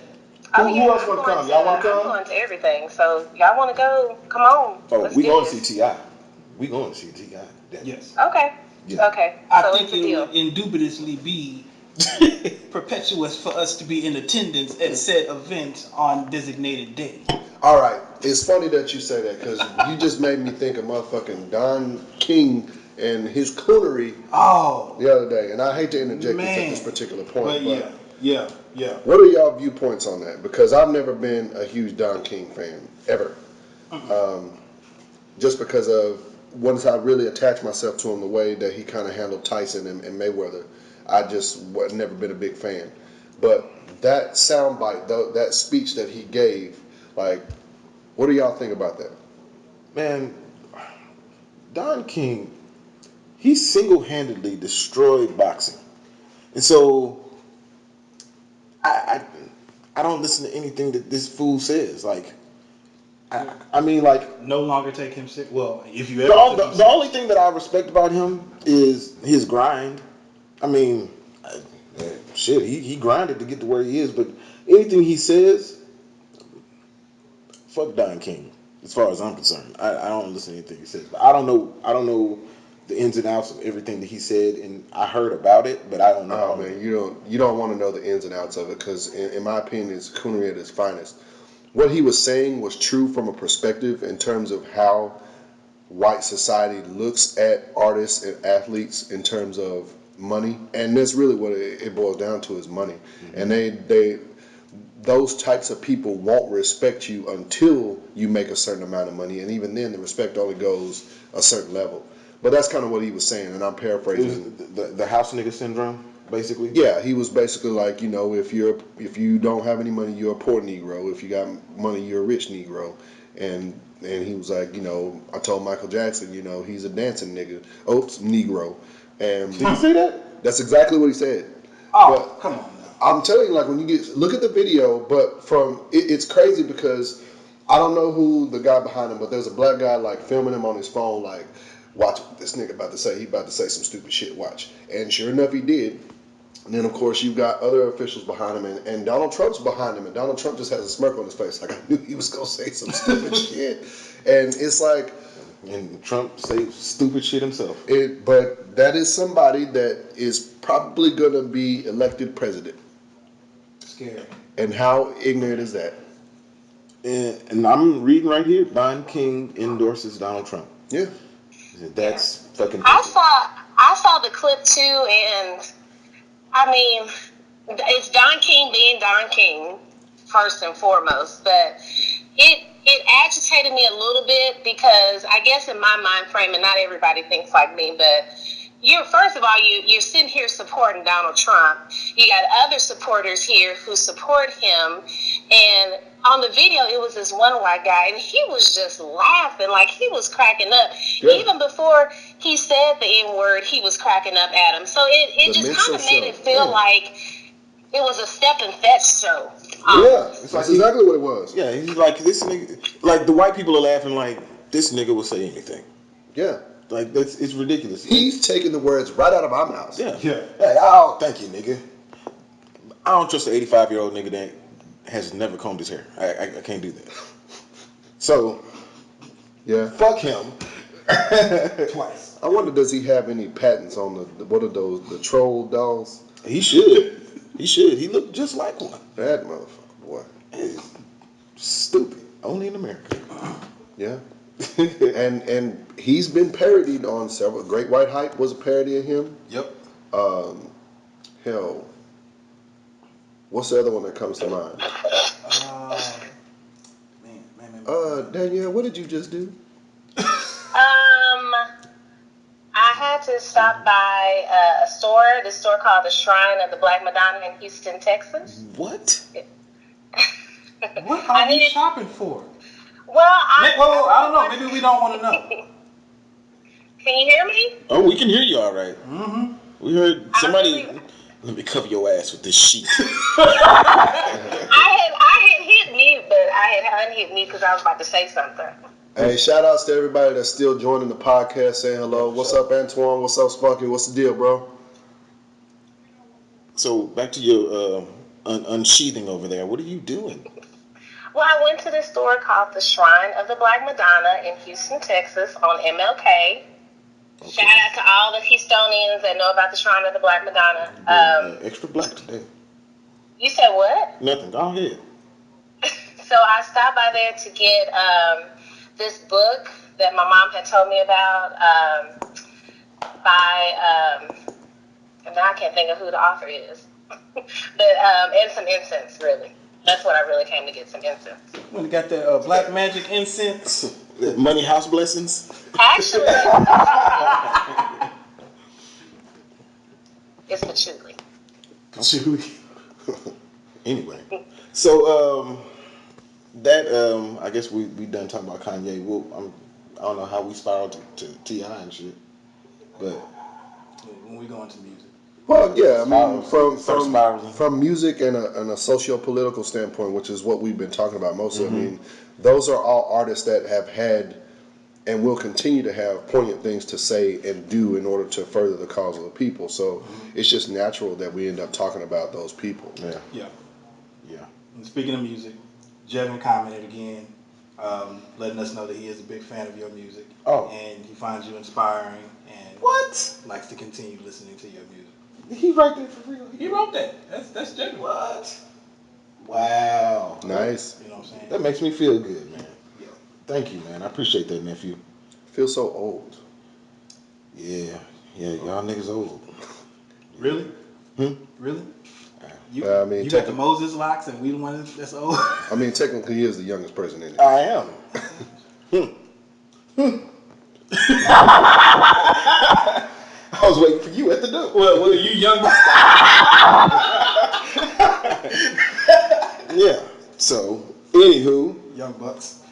Speaker 4: Oh,
Speaker 1: Who
Speaker 4: yeah,
Speaker 1: else
Speaker 4: I'm
Speaker 1: want to
Speaker 4: going
Speaker 1: come? Y'all want to
Speaker 4: I'm
Speaker 1: come?
Speaker 4: going to everything. So y'all want to go? Come on.
Speaker 1: Oh,
Speaker 4: Let's
Speaker 1: we
Speaker 4: do
Speaker 1: going to
Speaker 4: this.
Speaker 1: see T.I. We going to see T.I.
Speaker 2: Yes.
Speaker 4: Okay.
Speaker 1: Yeah.
Speaker 4: Okay.
Speaker 2: I
Speaker 4: So
Speaker 2: think
Speaker 4: it's a
Speaker 2: it
Speaker 4: deal.
Speaker 2: would indubitously be perpetuous for us to be in attendance at said event on designated day.
Speaker 3: All right. It's funny that you say that because you just made me think of motherfucking Don King and his coonery
Speaker 2: Oh,
Speaker 3: the other day. And I hate to interject this at
Speaker 2: man.
Speaker 3: this particular point,
Speaker 2: But yeah.
Speaker 3: what are y'all viewpoints on that? Because I've never been a huge Don King fan, ever. Just because of once I really attached myself to him, the way that he kind of handled Tyson and Mayweather, I just never been a big fan. But that soundbite, that speech that he gave, like, what do y'all think about that?
Speaker 1: Man, Don King, he single-handedly destroyed boxing, and so I don't listen to anything that this fool says. Like, I mean, like
Speaker 2: No longer take him sick. Well, if you
Speaker 1: the,
Speaker 2: ever
Speaker 1: the, the only thing that I respect about him is his grind. I mean, shit, he grinded to get to where he is. But anything he says, fuck Don King. As far as I'm concerned, I don't listen to anything he says. But I don't know the ins and outs of everything that he said, and I heard about it, but I don't know.
Speaker 3: Oh man, you don't want to know the ins and outs of it because, in my opinion, it's coonery at its finest. What he was saying was true from a perspective in terms of how white society looks at artists and athletes in terms of money, and that's really what it boils down to is money. Mm-hmm. And those types of people won't respect you until you make a certain amount of money, and even then, the respect only goes a certain level. But that's kind of what he was saying, and I'm paraphrasing.
Speaker 1: The house nigga syndrome, basically.
Speaker 3: Yeah, he was basically like, if you don't have any money, you're a poor Negro. If you got money, you're a rich Negro. And he was like, I told Michael Jackson, he's a dancing nigga. Oops, Negro. And
Speaker 1: Did he say that?
Speaker 3: That's exactly what he said.
Speaker 2: Oh,
Speaker 3: but
Speaker 2: come on.
Speaker 3: I'm telling you, like when you look at the video, but it's crazy because I don't know who the guy behind him, but there's a black guy like filming him on his phone, like, watch what this nigga about to say. He about to say some stupid shit. Watch. And sure enough, he did. And then, of course, you've got other officials behind him, and Donald Trump's behind him, and Donald Trump just has a smirk on his face, like I knew he was gonna say some stupid shit. And it's like,
Speaker 1: and Trump say stupid shit himself.
Speaker 3: But that is somebody that is probably gonna be elected president.
Speaker 2: Scary.
Speaker 3: And how ignorant is that?
Speaker 1: And I'm reading right here. Don King endorses Donald Trump.
Speaker 3: Yeah.
Speaker 1: That's fucking.
Speaker 4: I saw the clip too, and I mean, It's Don King being Don King first and foremost, but it agitated me a little bit because I guess in my mind frame, and not everybody thinks like me, but you're first of all you're sitting here supporting Donald Trump. You got other supporters here who support him, and on the video it was this one white guy, and he was just laughing like he was cracking up.
Speaker 3: Yeah.
Speaker 4: Even before he said the N-word, he was cracking up at him. So it just kind of made it feel like it was a step and fetch show.
Speaker 3: Yeah,
Speaker 1: It's
Speaker 3: that's
Speaker 1: like
Speaker 3: exactly what it was.
Speaker 1: Yeah, he's like, this nigga, like the white people are laughing like this nigga will say anything.
Speaker 3: Yeah.
Speaker 1: Like it's ridiculous.
Speaker 3: He's taking the words right out of my mouth.
Speaker 1: Yeah. Hey, oh, thank you, nigga. I don't trust an 85-year-old nigga that has never combed his hair. I can't do that. So,
Speaker 3: Yeah.
Speaker 1: fuck him.
Speaker 2: Twice.
Speaker 3: I wonder, does he have any patents on the what are those, the troll dolls?
Speaker 1: He should. He should. He looked just like one.
Speaker 3: That motherfucker, boy.
Speaker 1: It's stupid. Only in America.
Speaker 3: Yeah. and he's been parodied on several. Great White Hype was a parody of him.
Speaker 1: Yep.
Speaker 3: Hell, what's the other one that comes to mind? Danielle, what did you just do?
Speaker 4: I had to stop by this store called the Shrine of the Black Madonna in Houston, Texas.
Speaker 1: What?
Speaker 2: What are you shopping for?
Speaker 4: Well, I
Speaker 2: don't know. Maybe we don't want to know.
Speaker 4: Can you hear me?
Speaker 1: Oh, we can hear you all right.
Speaker 2: Mm-hmm.
Speaker 1: We heard somebody. Let me cover your ass with this sheet.
Speaker 4: I had hit mute, but I had unhit mute because I was about to say something.
Speaker 3: Hey, shout outs to everybody that's still joining the podcast, saying hello. What's up, Antoine? What's up, Spunky? What's the deal, bro?
Speaker 1: So back to your unsheathing over there. What are you doing?
Speaker 4: Well, I went to this store called the Shrine of the Black Madonna in Houston, Texas on MLK. Okay. Shout out to all the Houstonians that know about the Shrine of the Black Madonna.
Speaker 1: Extra black today.
Speaker 4: You said what?
Speaker 1: Nothing. Go ahead.
Speaker 4: So I stopped by there to get this book that my mom had told me about by, and now I can't think of who the author is, but and some incense, really. That's what I really came to get, some incense.
Speaker 2: We got the black magic incense.
Speaker 1: Money house blessings.
Speaker 4: Actually, it's patchouli.
Speaker 1: Chewy. Anyway, so that I guess we done talking about Kanye. I don't know how we spiraled to T.I. and shit, but
Speaker 2: When we go into music.
Speaker 3: Well, yeah, I mean,
Speaker 1: spiraling.
Speaker 3: from music and a socio-political standpoint, which is what we've been talking about mostly. I mean, those are all artists that have had and will continue to have poignant things to say and do in order to further the cause of the people. So it's just natural that we end up talking about those people.
Speaker 2: Yeah.
Speaker 1: Yeah.
Speaker 2: And speaking of music, Jevin commented again, letting us know that he is a big fan of your music.
Speaker 1: Oh.
Speaker 2: And he finds you inspiring and likes to continue listening to your music.
Speaker 1: He wrote that for real.
Speaker 2: He wrote that. That's Jevin.
Speaker 1: What? Wow.
Speaker 3: Nice.
Speaker 2: You know what I'm saying?
Speaker 1: That makes me feel good, man. Yeah. Thank you, man. I appreciate that, nephew.
Speaker 3: Feel so old.
Speaker 1: Yeah, y'all niggas old.
Speaker 2: Really?
Speaker 1: Hmm?
Speaker 2: Really?
Speaker 3: I mean,
Speaker 2: You got the Moses locks and we the one that's old?
Speaker 3: I mean, technically, he is the youngest person in it.
Speaker 1: I am. I was waiting for you at the door.
Speaker 2: Well, are you young?
Speaker 1: Yeah. So, anywho,
Speaker 2: Young bucks.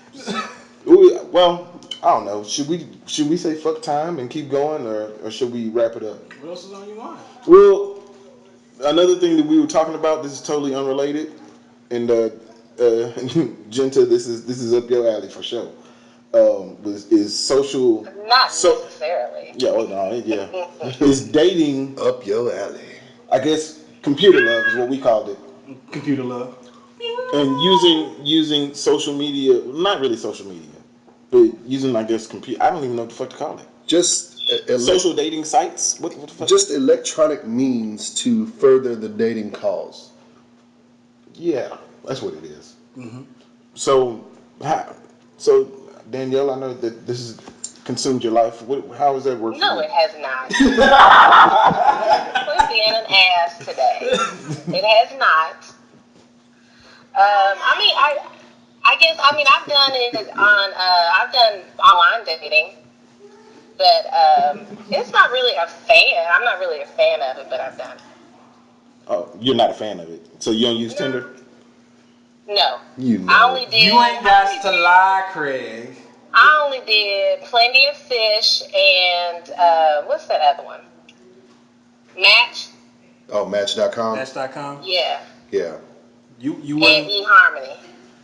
Speaker 1: well, I don't know. Should we say fuck time and keep going, or should we wrap it up?
Speaker 2: What else is on your mind?
Speaker 1: Well, another thing that we were talking about. This is totally unrelated, and Genta, this is up your alley for sure. Is social
Speaker 4: Not necessarily.
Speaker 1: Yeah, oh no, yeah. Is dating
Speaker 3: Up your alley.
Speaker 1: I guess computer love is what we called it.
Speaker 2: Computer love.
Speaker 1: And using social media, not really social media, but using, I guess, computer. I don't even know what the fuck to call it.
Speaker 3: Just
Speaker 1: Social dating sites? What the fuck?
Speaker 3: just electronic means to further the dating cause.
Speaker 1: Yeah, that's what it is.
Speaker 2: Mm-hmm.
Speaker 1: So Danielle, I know that this is consumed your life? How has that worked?
Speaker 4: No,
Speaker 1: for
Speaker 4: it
Speaker 1: you?
Speaker 4: has not. Quit being an ass today. It has not. I guess I've done it on I've done online dating, but it's not really a fan. I'm not really a fan of it, but I've done it.
Speaker 1: Oh, you're not a fan of it, so you don't use Tinder?
Speaker 4: No,
Speaker 3: You know.
Speaker 4: I only did.
Speaker 2: You ain't got to lie, Craig.
Speaker 4: I only did Plenty of Fish and what's that other one? Match.
Speaker 3: Oh, Match.com.
Speaker 2: Match.com.
Speaker 4: Yeah.
Speaker 3: Yeah.
Speaker 2: You
Speaker 4: And
Speaker 2: wasn't.
Speaker 4: eHarmony.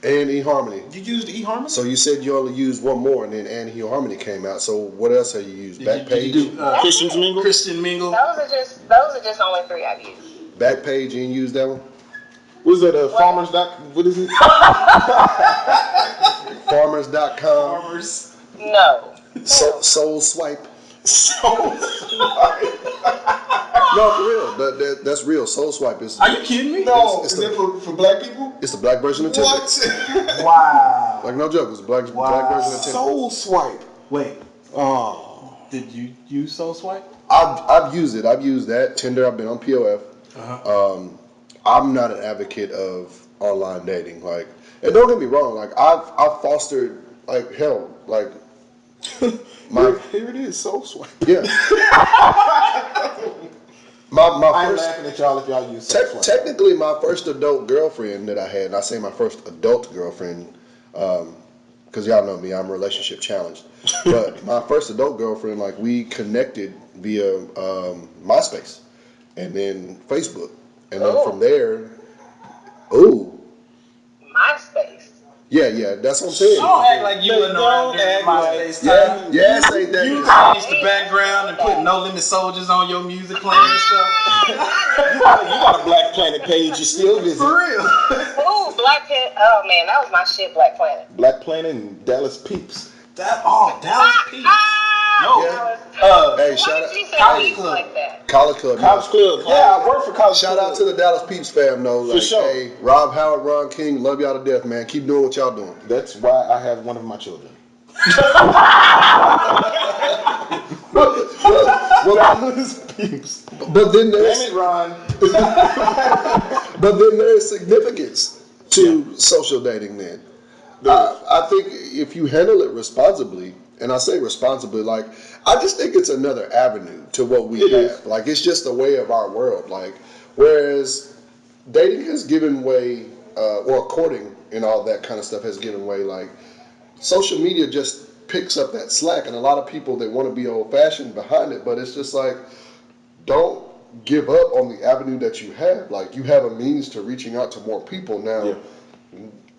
Speaker 3: And eHarmony.
Speaker 2: You used eHarmony.
Speaker 3: So you said you only used one more, and then eHarmony came out. So what else have you used? Backpage.
Speaker 2: Did you do
Speaker 1: Christian's Mingle?
Speaker 2: Christian Mingle.
Speaker 4: Those are just only three I've used.
Speaker 3: Backpage, you didn't use that one.
Speaker 1: Was that a farmer's doc? What is it?
Speaker 3: Farmers.com.
Speaker 2: Farmers.
Speaker 4: No.
Speaker 3: Soul Swipe.
Speaker 1: So
Speaker 3: No, for real. That's real. Soul Swipe is.
Speaker 2: Are you kidding me?
Speaker 1: no,
Speaker 3: It's
Speaker 1: is
Speaker 3: the-
Speaker 1: that for black people?
Speaker 3: It's the black version of Tinder.
Speaker 1: What?
Speaker 2: Wow.
Speaker 3: Like no joke, it's the black version of Tinder.
Speaker 1: Soul swipe.
Speaker 2: Wait.
Speaker 1: Oh,
Speaker 2: Did you use Soul Swipe?
Speaker 3: I've used it. I've used that Tinder. I've been on POF.
Speaker 2: Uh-huh.
Speaker 3: I'm not an advocate of online dating. Like, and don't get me wrong. Like, I've fostered like hell. Like,
Speaker 1: here it is. Soul swipe.
Speaker 3: yeah. my
Speaker 1: I'm
Speaker 3: first.
Speaker 1: laughing at y'all if y'all use soul swipe.
Speaker 3: Technically, my first adult girlfriend that I had, and I say my first adult girlfriend, because y'all know me, I'm relationship challenged. But my first adult girlfriend, like we connected via MySpace, and then Facebook, and then from there,
Speaker 4: MySpace.
Speaker 3: yeah, that's what I'm saying.
Speaker 2: Don't act like you
Speaker 1: No,
Speaker 2: wasn't
Speaker 1: don't
Speaker 2: around during
Speaker 1: act
Speaker 2: MySpace
Speaker 3: Yeah,
Speaker 2: time.
Speaker 3: yes, ain't that.
Speaker 2: You changed the background and put No Limit Soldiers on your music playing and stuff.
Speaker 1: You got a Black Planet page. You still visit
Speaker 2: For real.
Speaker 4: Ooh, Black Planet. Oh man, that was my shit, Black Planet.
Speaker 1: Black Planet and Dallas Peeps.
Speaker 2: Dallas Peeps. No.
Speaker 3: Hey,
Speaker 4: Why
Speaker 3: shout
Speaker 4: did you
Speaker 3: out
Speaker 4: say
Speaker 2: College
Speaker 4: peeps
Speaker 2: Club.
Speaker 4: like that?
Speaker 3: College Club.
Speaker 1: College Club. Yeah, I work for College Club.
Speaker 3: Shout out to the Dallas Peeps fam, though. Like,
Speaker 1: sure.
Speaker 3: Hey, Rob Howard, Ron King, love y'all to death, man. Keep doing what y'all doing.
Speaker 1: That's why I have one of my children.
Speaker 3: Well,
Speaker 1: Dallas Peeps.
Speaker 3: but then
Speaker 1: Damn
Speaker 3: there's
Speaker 1: it, Ron.
Speaker 3: but then there's significance to social dating. Then I think if you handle it responsibly, and I say responsibly, like I just think it's another avenue to what we
Speaker 1: It
Speaker 3: have.
Speaker 1: is.
Speaker 3: Like it's just a way of our world. Like whereas dating has given way, or courting and all that kind of stuff has given way. Like social media just picks up that slack, and a lot of people that want to be old fashioned behind it, but it's just like don't give up on the avenue that you have. Like you have a means to reaching out to more people now.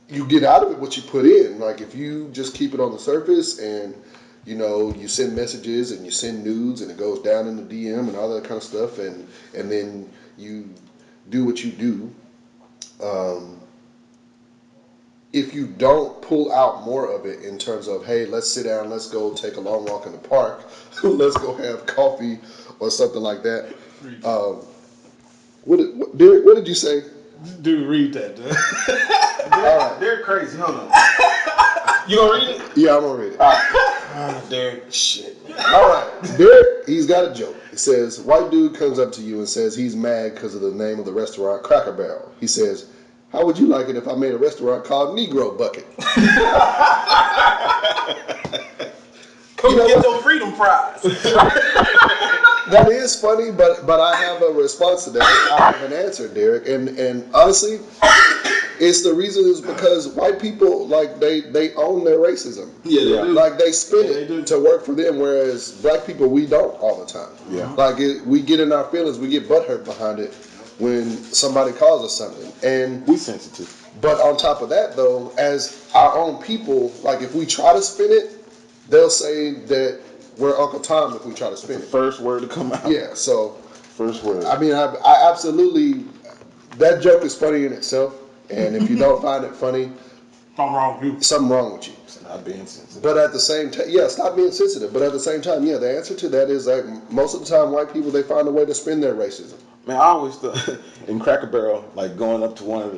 Speaker 3: You get out of it what you put in. Like if you just keep it on the surface and you send messages and you send nudes and it goes down in the DM and all that kind of stuff, and then you do what you do. If you don't pull out more of it in terms of, hey, let's sit down, let's go take a long walk in the park, let's go have coffee or something like that. Derek, what did you say?
Speaker 2: Dude, read that, dude.
Speaker 3: All right.
Speaker 2: They're crazy. Hold on.
Speaker 1: You gonna read it?
Speaker 3: Yeah, I'm gonna read it.
Speaker 1: Derek, shit.
Speaker 3: All right, Derek, he's got a joke. It says, white dude comes up to you and says he's mad because of the name of the restaurant, Cracker Barrel. He says, how would you like it if I made a restaurant called Negro Bucket?
Speaker 2: Come get your freedom prize.
Speaker 3: That is funny, but I have a response to that. I have an answer, Derek. And honestly, it's the reason is because white people, like, they own their racism.
Speaker 2: Yeah, they do.
Speaker 3: Like, they spin
Speaker 2: they do.
Speaker 3: it to work for them, whereas black people, we don't all the time.
Speaker 1: Yeah.
Speaker 3: Like, we get in our feelings, we get butthurt behind it when somebody calls us something. And
Speaker 1: We sensitive.
Speaker 3: but on top of that, though, as our own people, like, if we try to spin it, they'll say that we're Uncle Tom if we try to spin it.
Speaker 1: First word to come out.
Speaker 3: Yeah, so
Speaker 1: First word.
Speaker 3: I mean, I absolutely, that joke is funny in itself, and if you don't find it funny,
Speaker 2: I'm wrong with you.
Speaker 3: something wrong with you.
Speaker 1: Not being sensitive.
Speaker 3: But at the same time, yeah, stop being sensitive. But at the same time, yeah, the answer to that is that most of the time, white people, they find a way to spin their racism.
Speaker 1: Man, I always thought in Cracker Barrel, like going up to one of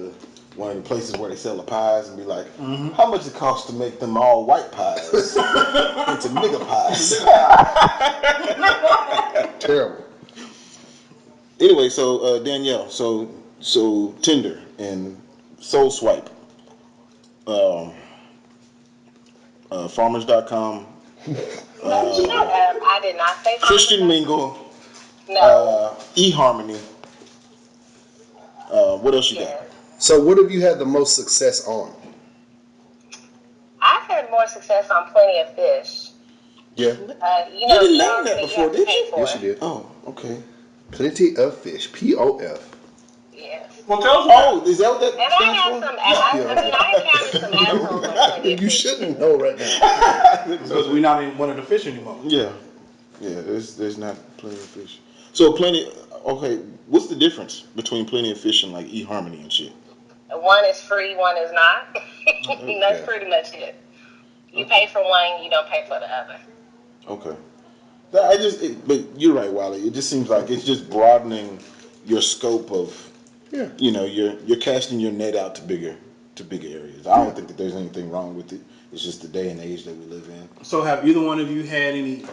Speaker 1: one of the places where they sell the pies and be like, how much it costs to make them all white pies into nigga pies?
Speaker 3: Terrible.
Speaker 1: Anyway, so Danielle, so Tinder and Soul Swipe, farmers.com,
Speaker 4: Shut up. I did not say
Speaker 1: Christian
Speaker 4: something.
Speaker 1: Mingle,
Speaker 4: No.
Speaker 1: eHarmony. What else you got?
Speaker 4: Yes.
Speaker 3: So what have you had the most success on?
Speaker 4: I've had more success on Plenty of Fish.
Speaker 3: Yeah.
Speaker 4: You know,
Speaker 1: didn't
Speaker 4: you
Speaker 1: name that
Speaker 4: already
Speaker 1: before,
Speaker 4: have to
Speaker 1: did
Speaker 4: pay
Speaker 1: you?
Speaker 4: for
Speaker 3: Yes,
Speaker 4: it.
Speaker 3: you did.
Speaker 1: Oh, okay.
Speaker 3: Plenty of Fish. P-O-F.
Speaker 4: Yes.
Speaker 2: Well, tell us
Speaker 1: Oh, is that what that
Speaker 4: And I
Speaker 1: stands
Speaker 4: have
Speaker 1: for?
Speaker 4: some, I encountered some assholes on Plenty of
Speaker 3: You
Speaker 4: Fish.
Speaker 3: shouldn't know right now.
Speaker 2: because we're not in one of the fish anymore.
Speaker 1: Yeah, there's not Plenty of Fish. So okay, what's the difference between Plenty of Fish and like eHarmony and shit?
Speaker 4: One is free, one is not. That's
Speaker 3: Okay.
Speaker 4: pretty much it. You pay for one, you don't pay for the other.
Speaker 1: Okay. But you're right, Wally. It just seems like it's just broadening your scope of,
Speaker 3: Yeah.
Speaker 1: you're casting your net out to bigger areas. I don't think that there's anything wrong with it. It's just the day and age that we live in.
Speaker 2: So, have either one of you had any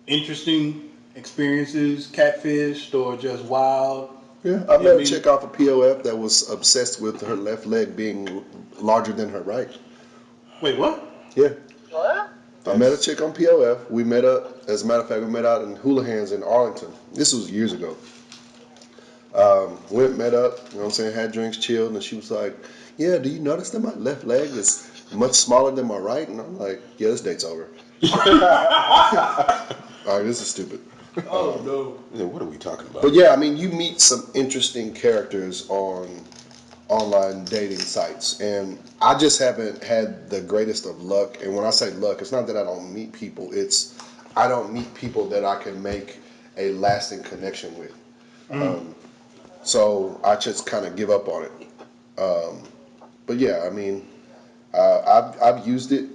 Speaker 2: interesting experiences, catfished or just wild?
Speaker 3: Yeah. I met a chick off of POF that was obsessed with her left leg being larger than her right.
Speaker 2: Wait, what?
Speaker 3: Yeah.
Speaker 4: What?
Speaker 3: I met a chick on POF. We met up, as a matter of fact, we met out in Houlihan's in Arlington. This was years ago. Met up, you know what I'm saying, had drinks, chilled, and she was like, yeah, do you notice that my left leg is much smaller than my right? And I'm like, yeah, this date's over. All right, this is stupid.
Speaker 2: Oh, no.
Speaker 1: Yeah, what are we talking about?
Speaker 3: But yeah, I mean, you meet some interesting characters on online dating sites, and I just haven't had the greatest of luck. And when I say luck, it's not that I don't meet people, it's I don't meet people that I can make a lasting connection with. So I just kind of give up on it. But yeah, I mean, I've used it.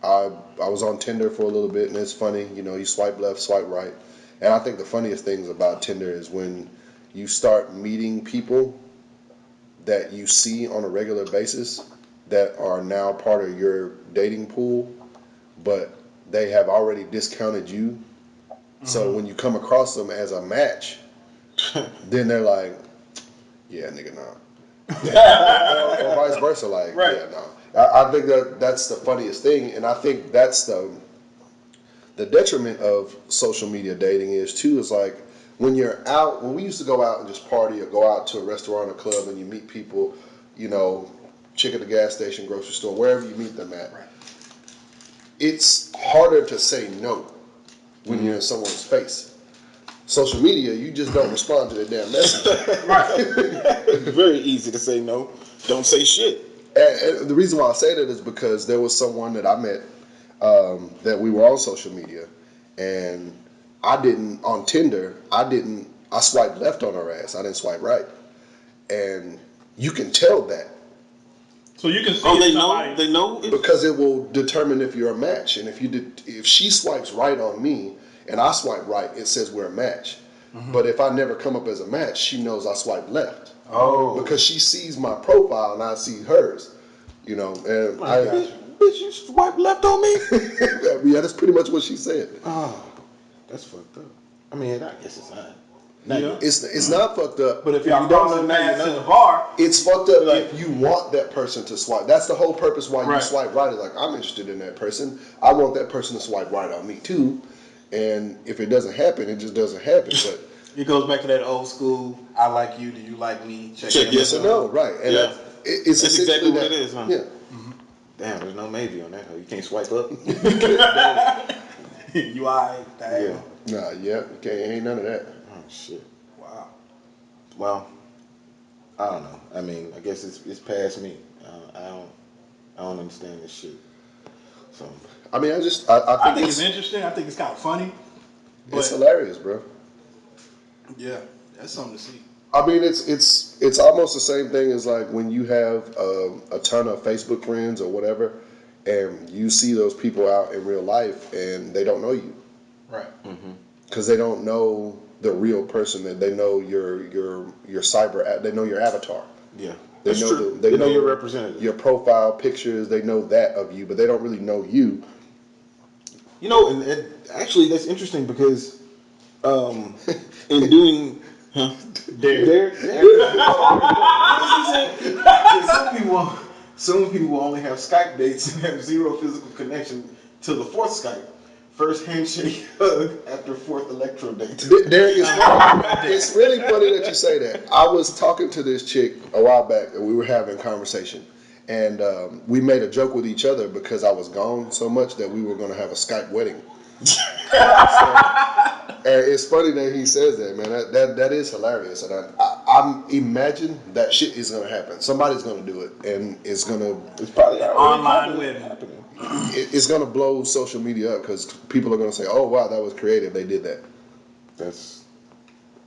Speaker 3: I was on Tinder for a little bit, and it's funny, you swipe left, swipe right. And I think the funniest things about Tinder is when you start meeting people that you see on a regular basis that are now part of your dating pool, but they have already discounted you. So when you come across them as a match, then they're like, yeah, nigga, nah. or vice versa, like,
Speaker 2: Right.
Speaker 3: yeah, no. I think that's the funniest thing, and I think that's the detriment of social media dating is too. Is like when you're out, when we used to go out and just party or go out to a restaurant or club and you meet people, chick at the gas station, grocery store, wherever you meet them at.
Speaker 2: Right.
Speaker 3: It's harder to say no when you're in someone's face. Social media, you just don't respond to their damn message.
Speaker 1: It's very easy to say no. Don't say shit.
Speaker 3: And the reason why I say that is because there was someone that I met that we were on social media, and on Tinder, I swiped left on her ass. I didn't swipe right. And you can tell that.
Speaker 2: So you can see
Speaker 1: They
Speaker 2: somebody.
Speaker 1: know? They know?
Speaker 3: Because it will determine if you're a match. And if she swipes right on me and I swipe right, it says we're a match. But if I never come up as a match, she knows I swipe left.
Speaker 1: Oh.
Speaker 3: Because she sees my profile and I see hers. And
Speaker 1: Bitch, you swipe left on me?
Speaker 3: yeah, that's pretty much what she said.
Speaker 1: Oh, that's fucked up. I mean, I guess it's not.
Speaker 2: Yeah.
Speaker 3: It's not fucked up.
Speaker 2: But if
Speaker 1: you
Speaker 2: y'all
Speaker 1: don't
Speaker 2: crossing
Speaker 1: know, now you
Speaker 2: paths
Speaker 1: know.
Speaker 2: in the bar,
Speaker 3: It's fucked up
Speaker 1: Like-
Speaker 3: if you want that person to swipe. That's the whole purpose why you
Speaker 2: Right.
Speaker 3: swipe right. Is like, I'm interested in that person. I want that person to swipe right on me too. And if it doesn't happen, it just doesn't happen. But
Speaker 2: it goes back to that old school, I like you, do you like me?
Speaker 1: Check
Speaker 3: yes or no, right? And
Speaker 1: Yeah.
Speaker 3: it's
Speaker 1: That's
Speaker 3: essentially
Speaker 1: exactly what
Speaker 3: that.
Speaker 1: it is, huh?
Speaker 3: Yeah.
Speaker 1: Damn, there's no maybe on that. You can't swipe up.
Speaker 2: You alright?
Speaker 1: Yeah.
Speaker 3: Nah, yeah, ain't none of that.
Speaker 1: Oh shit.
Speaker 2: Wow.
Speaker 1: Well, I don't know. I mean, I guess it's past me. I don't understand this shit. So
Speaker 3: I mean, I
Speaker 2: I think it's
Speaker 3: it's
Speaker 2: interesting. I think it's kind of funny. But
Speaker 3: it's hilarious, bro.
Speaker 2: yeah, that's something to see.
Speaker 3: I mean, it's almost the same thing as like when you have a ton of Facebook friends or whatever, and you see those people out in real life and they don't know you
Speaker 2: Right.
Speaker 3: because they don't know the real person. That they know your cyber, they know your avatar.
Speaker 1: yeah.
Speaker 3: They
Speaker 1: That's
Speaker 3: know
Speaker 1: true.
Speaker 3: they
Speaker 1: know your representative.
Speaker 3: your profile pictures. They know that of you, but they don't really know you.
Speaker 1: You know, and actually, that's interesting because in doing, there. Some people only have Skype dates and have zero physical connection till the fourth Skype. First handshake, hug after fourth electro date.
Speaker 3: Derek, it's really funny that you say that. I was talking to this chick a while back, and we were having a conversation. And we made a joke with each other because I was gone so much that we were going to have a Skype wedding. And it's funny that he says that, man. That is hilarious. And I imagine that shit is going to happen. Somebody's going to do it. And it's
Speaker 1: probably
Speaker 2: online wedding.
Speaker 3: It's going to blow social media up because people are going to say, oh, wow, that was creative. They did that.
Speaker 1: That's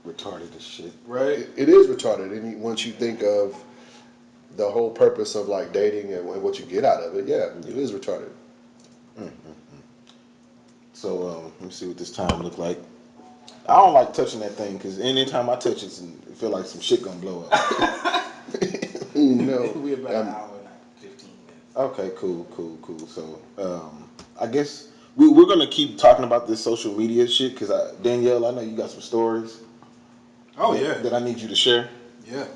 Speaker 1: retarded as shit.
Speaker 2: Right?
Speaker 3: It is retarded. And once you think of the whole purpose of like dating and what you get out of it, yeah, it is retarded.
Speaker 1: So let me see what this time look like. I don't like touching that thing because anytime I touch it, I feel like some shit gonna blow up.
Speaker 3: No,
Speaker 2: We're about an hour and like 15 minutes.
Speaker 1: Okay, cool. So I guess we're gonna keep talking about this social media shit because Danielle, I know you got some stories.
Speaker 2: Oh yeah.
Speaker 1: That I need you to share.
Speaker 2: Yeah.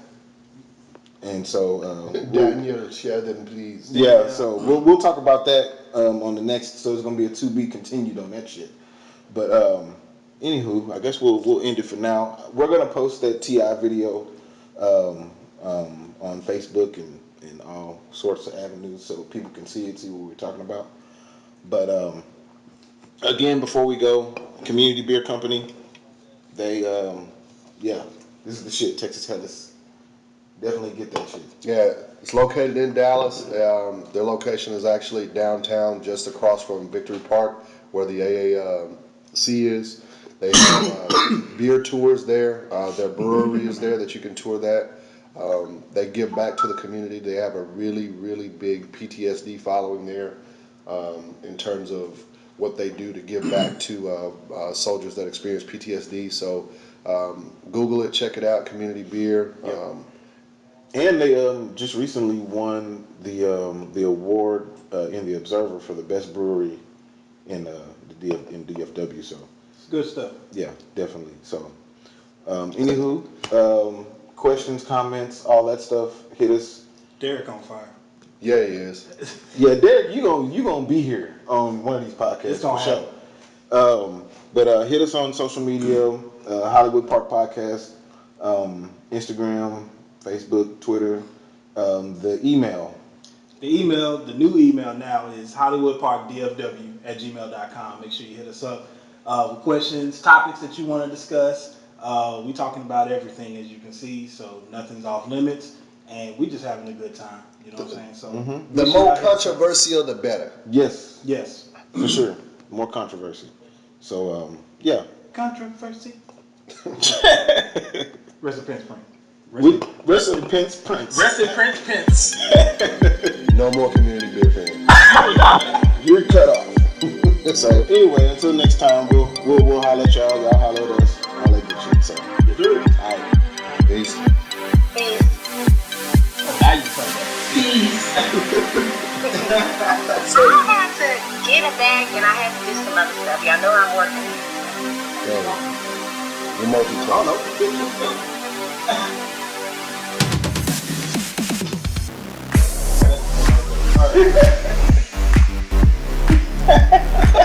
Speaker 1: And so
Speaker 3: Daniel, share them, please.
Speaker 1: Yeah, so we'll talk about that on the next. So it's gonna be a to be continued on that shit. But anywho, I guess we'll end it for now. We're gonna post that T.I. video on Facebook and all sorts of avenues so people can see it, see what we're talking about. But again, before we go, Community Beer Company, they this is the shit. Texas Hellas. Definitely get that shit.
Speaker 3: Yeah, it's located in Dallas. Their location is actually downtown, just across from Victory Park, where the AAC is. They have beer tours there. Their brewery is there that you can tour that. They give back to the community. They have a really, really big PTSD following there in terms of what they do to give back to soldiers that experience PTSD. So Google it, check it out, Community Beer.
Speaker 1: And they just recently won the award in the Observer for the best brewery in DFW. So
Speaker 2: Good stuff.
Speaker 1: yeah, definitely. So anywho, questions, comments, all that stuff, hit us.
Speaker 2: Derek on fire.
Speaker 3: Yeah, he is.
Speaker 1: Yeah, Derek, you gonna be here on one of these podcasts
Speaker 2: It's gonna
Speaker 1: for sure. But hit us on social media, Hollywood Park Podcast, Instagram, Facebook, Twitter, the email.
Speaker 2: The new email now is hollywoodparkdfw@gmail.com. Make sure you hit us up with questions, topics that you want to discuss. We talking about everything, as you can see, so nothing's off limits, and we just having a good time. You know what I'm saying? So
Speaker 3: The more controversial, the better.
Speaker 1: Yes,
Speaker 2: yes,
Speaker 1: for sure. More controversy. So yeah.
Speaker 2: controversy. Rest in Prince Prince.
Speaker 1: Rest in Prince Prince.
Speaker 2: Rest in Prince Prince.
Speaker 3: No more Community Beer fans.
Speaker 1: You're cut off. So anyway, until next time, we'll holler at y'all. Y'all holler at us. All that good shit. So all right.
Speaker 3: Peace.
Speaker 4: Peace.
Speaker 2: Oh, now you play that.
Speaker 4: Peace. I have to get it back and I have to do some other stuff. Y'all know I'm working.
Speaker 3: You're multi-talented.
Speaker 1: I don't know.